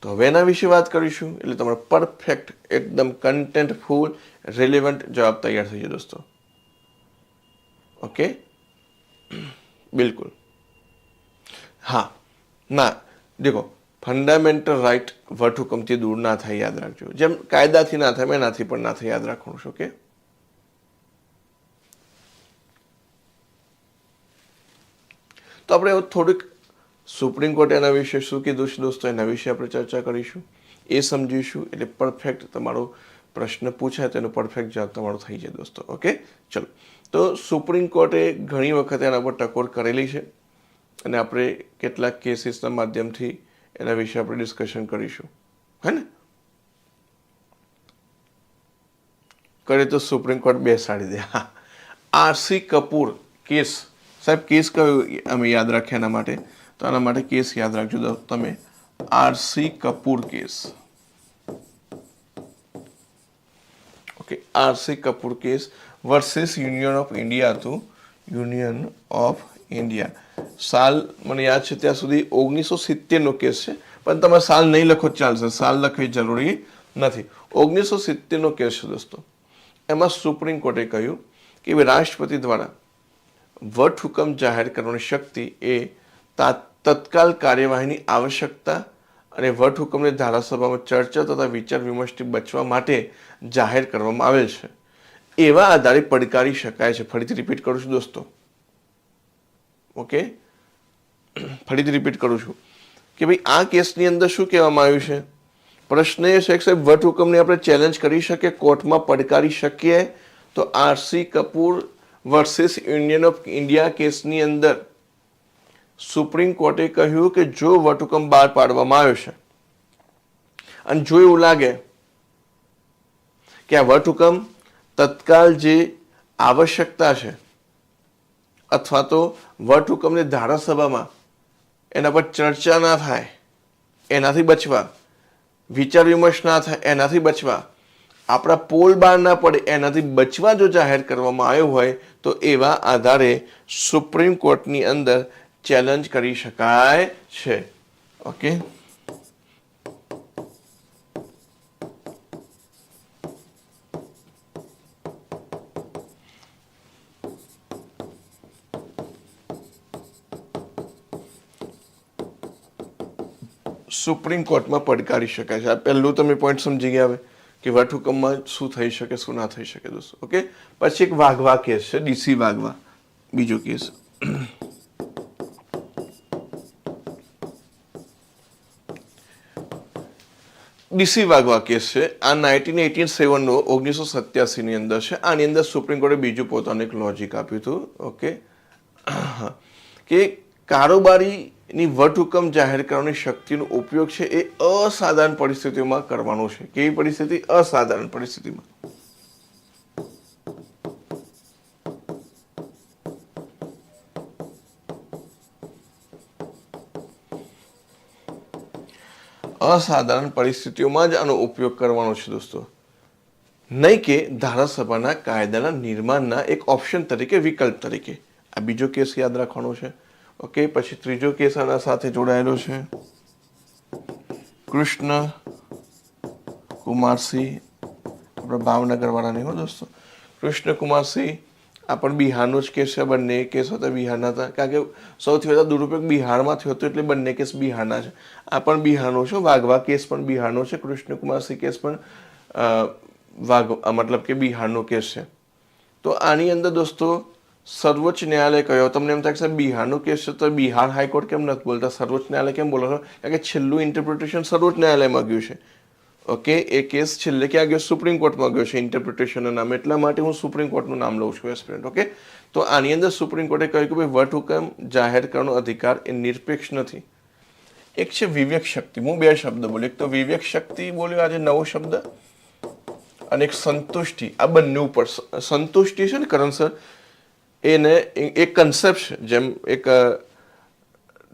તો હવે એના વિશે વાત કરીશું એટલે તમારો પરફેક્ટ એકદમ કન્ટેન્ટફુલ રિલેવન્ટ જવાબ તૈયાર થઈ જાય દોસ્તો. ઓકે, બિલકુલ. હા, ના દેખો, ફંડામેન્ટલ રાઇટ વટહુકમથી દૂર ના થાય, યાદ રાખજો. જેમ કાયદાથી ના થાય એનાથી પણ ના થાય, યાદ રાખવાનું છે. ઓકે, તો આપણે થોડીક સુપ્રીમ કોર્ટે એના વિશે શું કીધું છે દોસ્તો, એના વિશે આપણે ચર્ચા કરીશું, એ સમજીશું. એટલે પરફેક્ટ તમારો પ્રશ્ન પૂછાય તો એનો પરફેક્ટ જવાબ તમારો થઈ જાય દોસ્તો. ઓકે, ચલો. તો સુપ્રીમ કોર્ટે ઘણી વખત એના પર ટકોર કરેલી છે અને આપણે કેટલાક કેસીસના માધ્યમથી એના વિશે આપણે ડિસ્કશન કરીશું, હે ને. કરે તો સુપ્રીમ કોર્ટ બેસાડી દે. હા, આરસી કપૂર કેસ. સાહેબ કેસ કયો અમે યાદ રાખ્યા એના માટે? તો આના માટે કેસ યાદ રાખજો તમે, RC Kapoor case. Okay, RC Kapoor case versus Union of India હતું. Union of India. સાલ મને યાદ છે ત્યાં સુધી 1970 નો કેસ છે, પણ તમે સાલ નહીં લખો ચાલશે, સાલ લખવી જરૂરી નથી. 1970 નો કેસ છે દોસ્તો. એમાં સુપ્રીમ કોર્ટે કહ્યું કે રાષ્ટ્રપતિ દ્વારા વટહુકમ જાહેર કરવાની શક્તિ એ તત્કાલ કાર્યવાહીની આવશ્યકતા અને વટહુકમને ધારાસભામાં ચર્ચા તથા વિચાર વિમર્શથી બચવા માટે જાહેર કરવામાં આવેલ છે, એવા આધારે પડકારી શકાય છે. ફરીથી રિપીટ કરું છું દોસ્તો. ઓકે, ફરીથી રિપીટ કરું છું કે ભાઈ આ કેસની અંદર શું કહેવામાં આવ્યું છે? પ્રશ્ન એ છે કે સાહેબ વટહુકમને આપણે ચેલેન્જ કરી શકીએ, કોર્ટમાં પડકારી શકીએ. તો RC Kapoor versus Union of India કેસની અંદર સુપ્રીમ કોર્ટે કહ્યું કે જો વટહુકમ બહાર પાડવામાં આવ્યો છે અને જો એવું લાગે કે આ વટહુકમ તત્કાલ જે આવશ્યકતા છે અથવા તો વટહુકમને ધારાસભામાં એના પર ચર્ચા ના થાય એનાથી બચવા, વિચાર વિમર્શ ના થાય એનાથી બચવા, આપણા પોલ બહાર ના પડે એનાથી બચવા જો જાહેર કરવામાં આવ્યો હોય તો એવા આધારે સુપ્રીમ કોર્ટની અંદર ચેલેન્જ કરી શકાય છે. ઓકે, સુપ્રીમ કોર્ટમાં પડકારી શકાય છે. આ પહેલું તમે પોઈન્ટ સમજી ગયા હવે કે વટહુકમમાં શું થઈ શકે, શું ના થઈ શકે દોસ્તો. ઓકે, પછી એક વાઘવા કેસ છે, ડીસી વાઘવા, બીજો કેસ. ડીસી વાઘવા કેસ છે. આ 1987 નો 1987 ની અંદર છે. આની અંદર સુપ્રીમ કોર્ટે બીજું પોતાનું એક લોજિક આપ્યું હતું. ઓકે, કે કારોબારીની વટહુકમ જાહેર કરવાની શક્તિનો ઉપયોગ છે એ અસાધારણ પરિસ્થિતિઓમાં કરવાનો છે. કેવી પરિસ્થિતિ? અસાધારણ પરિસ્થિતિમાં. અસાધારણ પરિસ્થિતિઓમાં જ આનો ઉપયોગ કરવાનો છે દોસ્તો, નહીં કે ધારાસભાના કાયદાના નિર્માણના એક ઓપ્શન તરીકે, વિકલ્પ તરીકે. આ બીજો કેસ યાદ રાખવાનો છે. ઓકે, પછી ત્રીજો કેસ આના સાથે જોડાયેલો છે, કૃષ્ણ કુમારસિંહ. આપણે ભાવનગર વાળા નહીં હો દોસ્તો, કૃષ્ણ કુમારસિંહ. આ પણ બિહારનો જ કેસ છે. બંને કેસ હતા બિહારના હતા, કારણ કે સૌથી વધારે દુરુપયોગ બિહારમાં થયો હતો એટલે બંને કેસ બિહારના છે. આ પણ બિહારનો છે. વાઘવા કેસ પણ બિહારનો છે. કૃષ્ણકુમારસિંહ કેસ પણ મતલબ કે બિહારનો કેસ છે. તો આની અંદર દોસ્તો સર્વોચ્ચ ન્યાયાલય કયો? તમને એમ થાય કે સાહેબ બિહારનો કેસ છે તો બિહાર હાઈકોર્ટ કેમ નથી બોલતા, સર્વોચ્ચ ન્યાયાલય કેમ બોલો છો? કારણ કે છેલ્લું ઇન્ટરપ્રિટેશન સર્વોચ્ચ ન્યાયાલયમાં ગયું છે. ઓકે, એ કેસ છેલ્લે ક્યાં ગયો? સુપ્રીમ કોર્ટમાં ગયો છે ઇન્ટરપ્રિટેશનના નામ. એટલા માટે હું સુપ્રીમ કોર્ટનું નામ લઉં છું એસ્પિરન્ટ. ઓકે, તો આની અંદર સુપ્રીમ કોર્ટે કહ્યું કે ભાઈ વટહુકમ જાહેર કરવાનો અધિકાર એ નિરપેક્ષ નથી. એક છે વિવેક શક્તિ. હું બે શબ્દ બોલ્યો, એક તો વિવેક શક્તિ બોલ્યો આજે નવો શબ્દ, અને એક સંતુષ્ટિ. આ બંને ઉપર સંતુષ્ટિ છે ને કરણ સર, એને એક કન્સેપ્ટ છે, જેમ એક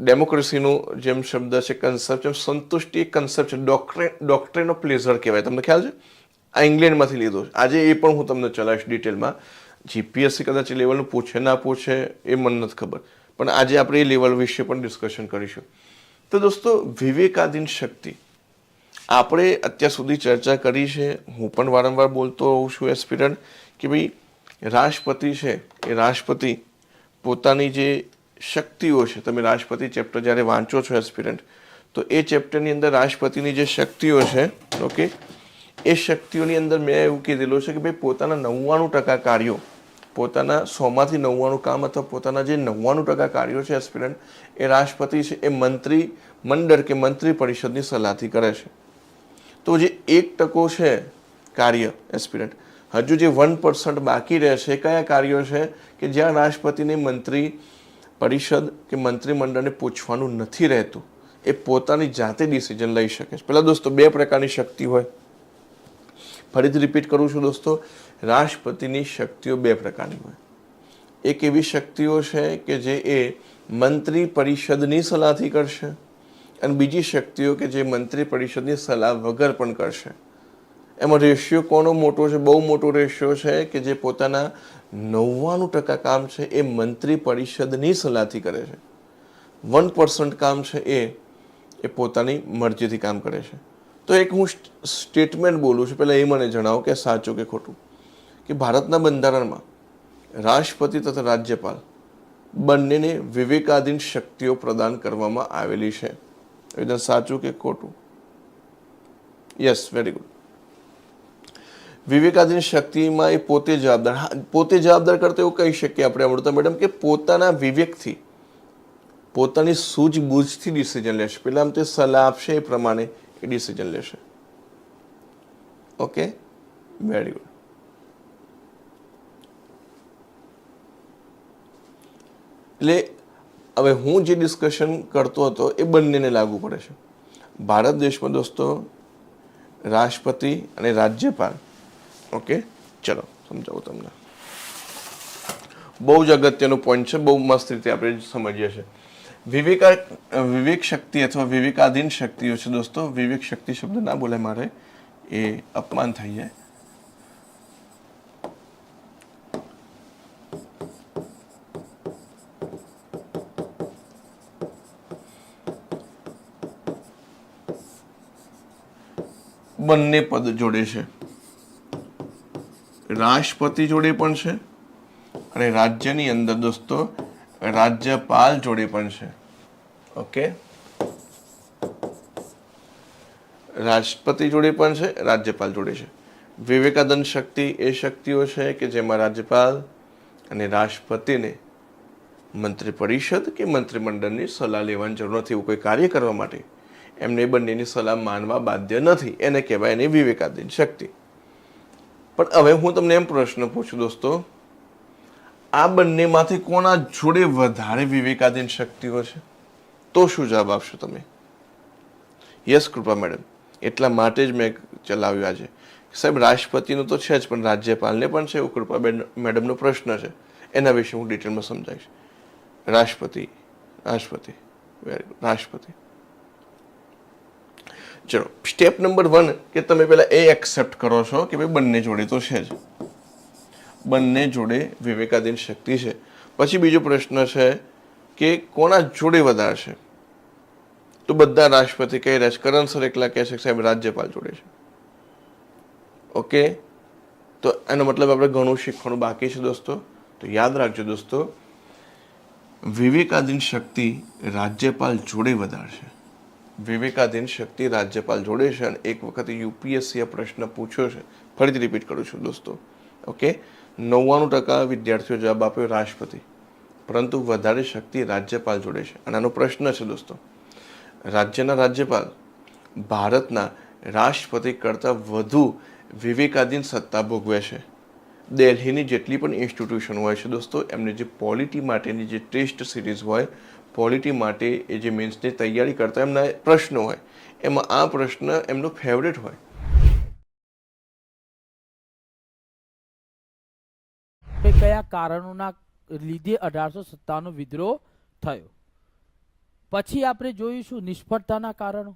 ડેમોક્રેસીનું જેમ શબ્દ છે કન્સેપ્ટ, એમ સંતુષ્ટિ એક કન્સેપ્ટ છે, ડોક્ટ્રિન ઓફ પ્લેઝર કહેવાય. તમને ખ્યાલ છે? આ ઇંગ્લેન્ડમાંથી લીધો છે. આજે એ પણ હું તમને ચલાવીશ ડિટેલમાં. જીપીએસસી કદાચ એ લેવલનું પૂછે ના પૂછે એ મને નથી ખબર, પણ આજે આપણે એ લેવલ વિશે પણ ડિસ્કશન કરીશું. તો દોસ્તો, વિવેકાધીન શક્તિ આપણે અત્યાર સુધી ચર્ચા કરી છે. હું પણ વારંવાર બોલતો હોઉં છું એસ્પિરન્ટ કે ભાઈ રાષ્ટ્રપતિ છે એ રાષ્ટ્રપતિ પોતાની જે શક્તિઓ છે, તમે રાષ્ટ્રપતિ ચેપ્ટર જ્યારે વાંચો છો એસ્પિરન્ટ, તો એ ચેપ્ટરની અંદર રાષ્ટ્રપતિની જે શક્તિઓ છે, ઓકે, એ શક્તિઓની અંદર મેં એવું કીધેલું છે કે ભાઈ પોતાના 99% કાર્યો, પોતાના 100માંથી 99 કામ અથવા પોતાના જે 99% કાર્યો છે એસ્પિરન્ટ, એ રાષ્ટ્રપતિ છે એ મંત્રી મંડળ કે મંત્રી પરિષદની સલાહથી કરે છે. તો જે 1% છે કાર્ય એસ્પિરન્ટ, હજુ જે 1% બાકી રહે છે, કયા કાર્યો છે કે જ્યાં રાષ્ટ્રપતિને મંત્રી પરિષદ કે મંત્રીમંડળને પૂછવાનું નથી રહેતું, એ પોતાની જાતે ડિસિઝન લઈ શકે છે. પહેલાં દોસ્તો 2 પ્રકારની શક્તિ હોય. ફરીથી રિપીટ કરું છું દોસ્તો, રાષ્ટ્રપતિની શક્તિઓ 2 પ્રકારની હોય. એક એવી શક્તિઓ છે કે જે એ મંત્રી પરિષદની સલાહથી કરશે, અને બીજી શક્તિઓ કે જે મંત્રી પરિષદની સલાહ વગર પણ કરશે. એમાં રેશિયો કોનો મોટો છે? બહુ મોટો રેશિયો છે કે જે પોતાના 99% કામ છે એ મંત્રી પરિષદની સલાહથી કરે છે. 1% કામ છે એ પોતાની મરજીથી કામ કરે છે. તો એક હું સ્ટેટમેન્ટ બોલું છું, પહેલાં એ મને જણાવો કે સાચું કે ખોટું, કે ભારતના બંધારણમાં રાષ્ટ્રપતિ તથા રાજ્યપાલ બંનેને વિવેકાધીન શક્તિઓ પ્રદાન કરવામાં આવેલી છે. એકદમ સાચું કે ખોટું? Yes, very good. વિવેકાધીન શક્તિમાં એ પોતે જવાબદાર કરતા એવું કહી શકીએ આપણે અમૃતા મેડમ કે પોતાના વિવેકથી, પોતાની સૂઝબૂઝથી ડિસિઝન લેશે. પહેલાં આમ તે સલાહ આપશે એ પ્રમાણે એ ડિસિઝન લેશે. Okay, very good. એટલે હવે હું જે ડિસ્કશન કરતો હતો એ બંનેને લાગુ પડે છે. ભારત દેશમાં દોસ્તો રાષ્ટ્રપતિ અને રાજ્યપાલ, ઓકે, ચલો સમજાવું તમને. બહુ જ અગત્યનું પોઈન્ટ છે, બહુ મસ્ત રીતે આપણે સમજીએ છીએ. વિવેક શક્તિ અથવા વિવેકાધીન શક્તિઓ છે દોસ્તો. વિવેક શક્તિ શબ્દ ના બોલે મારે, એ અપમાન થઈ જાય. બંને પદ જોડે છે, રાષ્ટ્રપતિ જોડે પણ છે અને રાજ્યની અંદર દોસ્તો રાજ્યપાલ જોડે પણ છે. ઓકે, રાષ્ટ્રપતિ જોડે પણ છે, રાજ્યપાલ જોડે છે. વિવેકાધીન શક્તિ એ શક્તિઓ છે કે જેમાં રાજ્યપાલ અને રાષ્ટ્રપતિને મંત્રી પરિષદ કે મંત્રીમંડળની સલાહ લેવાની જરૂર નથી. એવું કોઈ કાર્ય કરવા માટે એમને બંનેની સલાહ માનવા બાધ્ય નથી. એને કહેવાય એની વિવેકાધીન શક્તિ. પણ હવે હું તમને એમ પ્રશ્ન પૂછું દોસ્તો, આ બંનેમાંથી કોના જોડે વધારે વિવેકાધીન શક્તિઓ છે? તો શું જવાબ આપશો તમે? યસ કૃપા મેડમ. એટલા માટે જ મેં ચલાવ્યું આજે. સાહેબ રાષ્ટ્રપતિનું તો છે જ, પણ રાજ્યપાલને પણ છે, એવું કૃપા મેડમનો પ્રશ્ન છે. એના વિશે હું ડિટેલમાં સમજાવીશ. રાષ્ટ્રપતિ, વેરી ગુડ, રાષ્ટ્રપતિ. ચલો, સ્ટેપ નંબર 1 કે તમે પહેલા એ એક્સેપ્ટ કરો છો કે ભાઈ બંને જોડે તો છે જ, બંને જોડે વિવેકાધીન શક્તિ છે. પછી બીજો પ્રશ્ન છે કે કોના જોડે વધારે છે? તો બધા રાષ્ટ્રપતિ કહી રહ્યા છે. કરણ સર એકલા કહે છે કે સાહેબ રાજ્યપાલ જોડે છે. ઓકે, તો એનો મતલબ આપણે ઘણું શીખવાનું બાકી છે દોસ્તો. તો યાદ રાખજો દોસ્તો, વિવેકાધીન શક્તિ રાજ્યપાલ જોડે વધારે છે. વિવેકાધીન શક્તિ રાજ્યપાલ જોડે છે. અને એક વખત યુપીએસસી આ પ્રશ્ન પૂછ્યો છે, ફરીથી રિપીટ કરું છું દોસ્તો. ઓકે, 99% વિદ્યાર્થીઓ જવાબ આપ્યો રાષ્ટ્રપતિ, પરંતુ વધારે શક્તિ રાજ્યપાલ જોડે છે. અને આનો પ્રશ્ન છે દોસ્તો, રાજ્યના રાજ્યપાલ ભારતના રાષ્ટ્રપતિ કરતાં વધુ વિવેકાધીન સત્તા ભોગવે છે. દિલ્હીની જેટલી પણ ઇન્સ્ટિટ્યુશન હોય છે દોસ્તો, એમને જે પોલિટી માટેની જે ટેસ્ટ સિરીઝ હોય, પોલિટી માટે એ જે મેન્સની તૈયારી કરતા એમના પ્રશ્નો હોય, એમાં આ પ્રશ્ન એમનો ફેવરેટ હોય. કયા કારણોના લીધે 1857 વિદ્રોહ થયો? પછી આપણે જોઈશું નિષ્ફળતાના કારણો.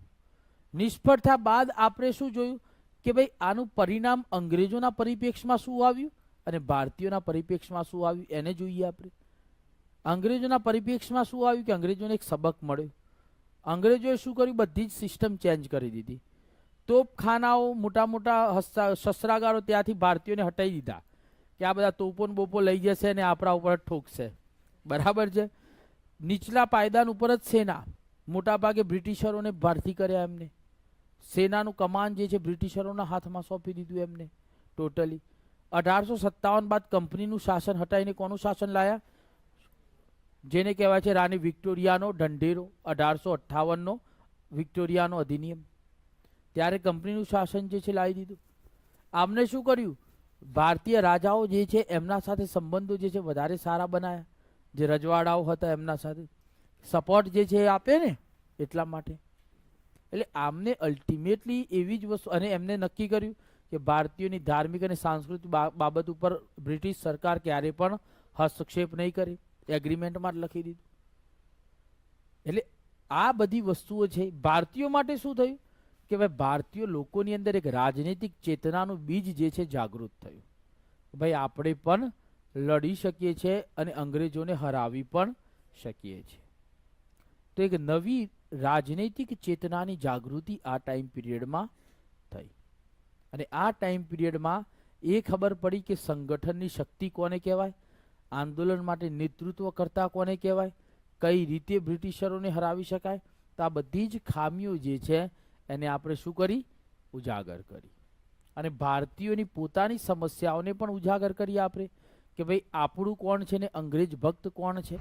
નિષ્ફળતા બાદ આપણે શું જોયું કે ભાઈ આનું પરિણામ અંગ્રેજોના પરિપ્રેક્ષમાં શું આવ્યું અને ભારતીયોના પરિપ્રેક્ષમાં શું આવ્યું એને જોઈએ આપણે. અંગ્રેજોના પરિપ્રેક્ષમાં શું આવ્યું કે અંગ્રેજોને એક સબક મળ્યો. અંગ્રેજોએ શું કર્યું, બધી જ સિસ્ટમ ચેન્જ કરી દીધી. તોપખાનાઓ, મોટા મોટા શસ્ત્રાગારો ત્યાંથી ભારતીયોને હટાવી દીધા કે આ બધા તોપો ને બોપો લઈ જશે અને આપણા ઉપર ઠોકશે. બરાબર છે. નીચલા પાયદાન ઉપર જ સેના, મોટા ભાગે બ્રિટિશરોને ભરતી કર્યા એમને. સેનાનું કમાન જે છે બ્રિટિશરોના હાથમાં સોંપી દીધું એમને ટોટલી. 1857 બાદ કંપનીનું શાસન હટાવીને કોનું શાસન લાયા, જેને કહેવાય છે રાણી વિક્ટોરિયાનો ઢંઢેરો. 1858નો વિક્ટોરિયાનો અધિનિયમ. ત્યારે કંપનીનું શાસન જે છે લાવી દીધું. આમને શું કર્યું, ભારતીય રાજાઓ જે છે એમના સાથે સંબંધો જે છે વધારે સારા બનાવ્યા. જે રજવાડાઓ હતા એમના સાથે સપોર્ટ જે છે એ આપે ને એટલા માટે. એટલે આમને અલ્ટિમેટલી એવી જ વસ્તુ, અને એમને નક્કી કર્યું કે ભારતીયોની ધાર્મિક અને સાંસ્કૃતિક બાબત ઉપર બ્રિટિશ સરકાર ક્યારે પણ હસ્તક્ષેપ નહીં કરે. એગ્રીમેન્ટમાં જ લખી દીધું. એટલે આ બધી વસ્તુઓ છે. ભારતીયો માટે શું થયું કે ભાઈ ભારતીય લોકોની અંદર એક રાજનૈતિક ચેતનાનું બીજ જે છે જાગૃત થયું. ભાઈ આપણે પણ લડી શકીએ છીએ અને અંગ્રેજોને હરાવી પણ શકીએ છીએ. તો એક નવી રાજનૈતિક ચેતનાની જાગૃતિ આ ટાઈમ પીરિયડમાં થઈ. અને આ ટાઈમ પીરિયડમાં એ ખબર પડી કે સંગઠનની શક્તિ કોને કહેવાય, આંદોલન માટે નેતૃત્વ કરતા કોને કહેવાય, કઈ રીતે બ્રિટિશરોને હરાવી શકાય. તો આ બધી જ ખામીઓ જે છે એને આપણે શું કરી, ઉજાગર કરી. અને ભારતીયોની પોતાની સમસ્યાઓને પણ ઉજાગર કરી આપણે કે ભાઈ આપણું કોણ છે ને અંગ્રેજ ભક્ત કોણ છે.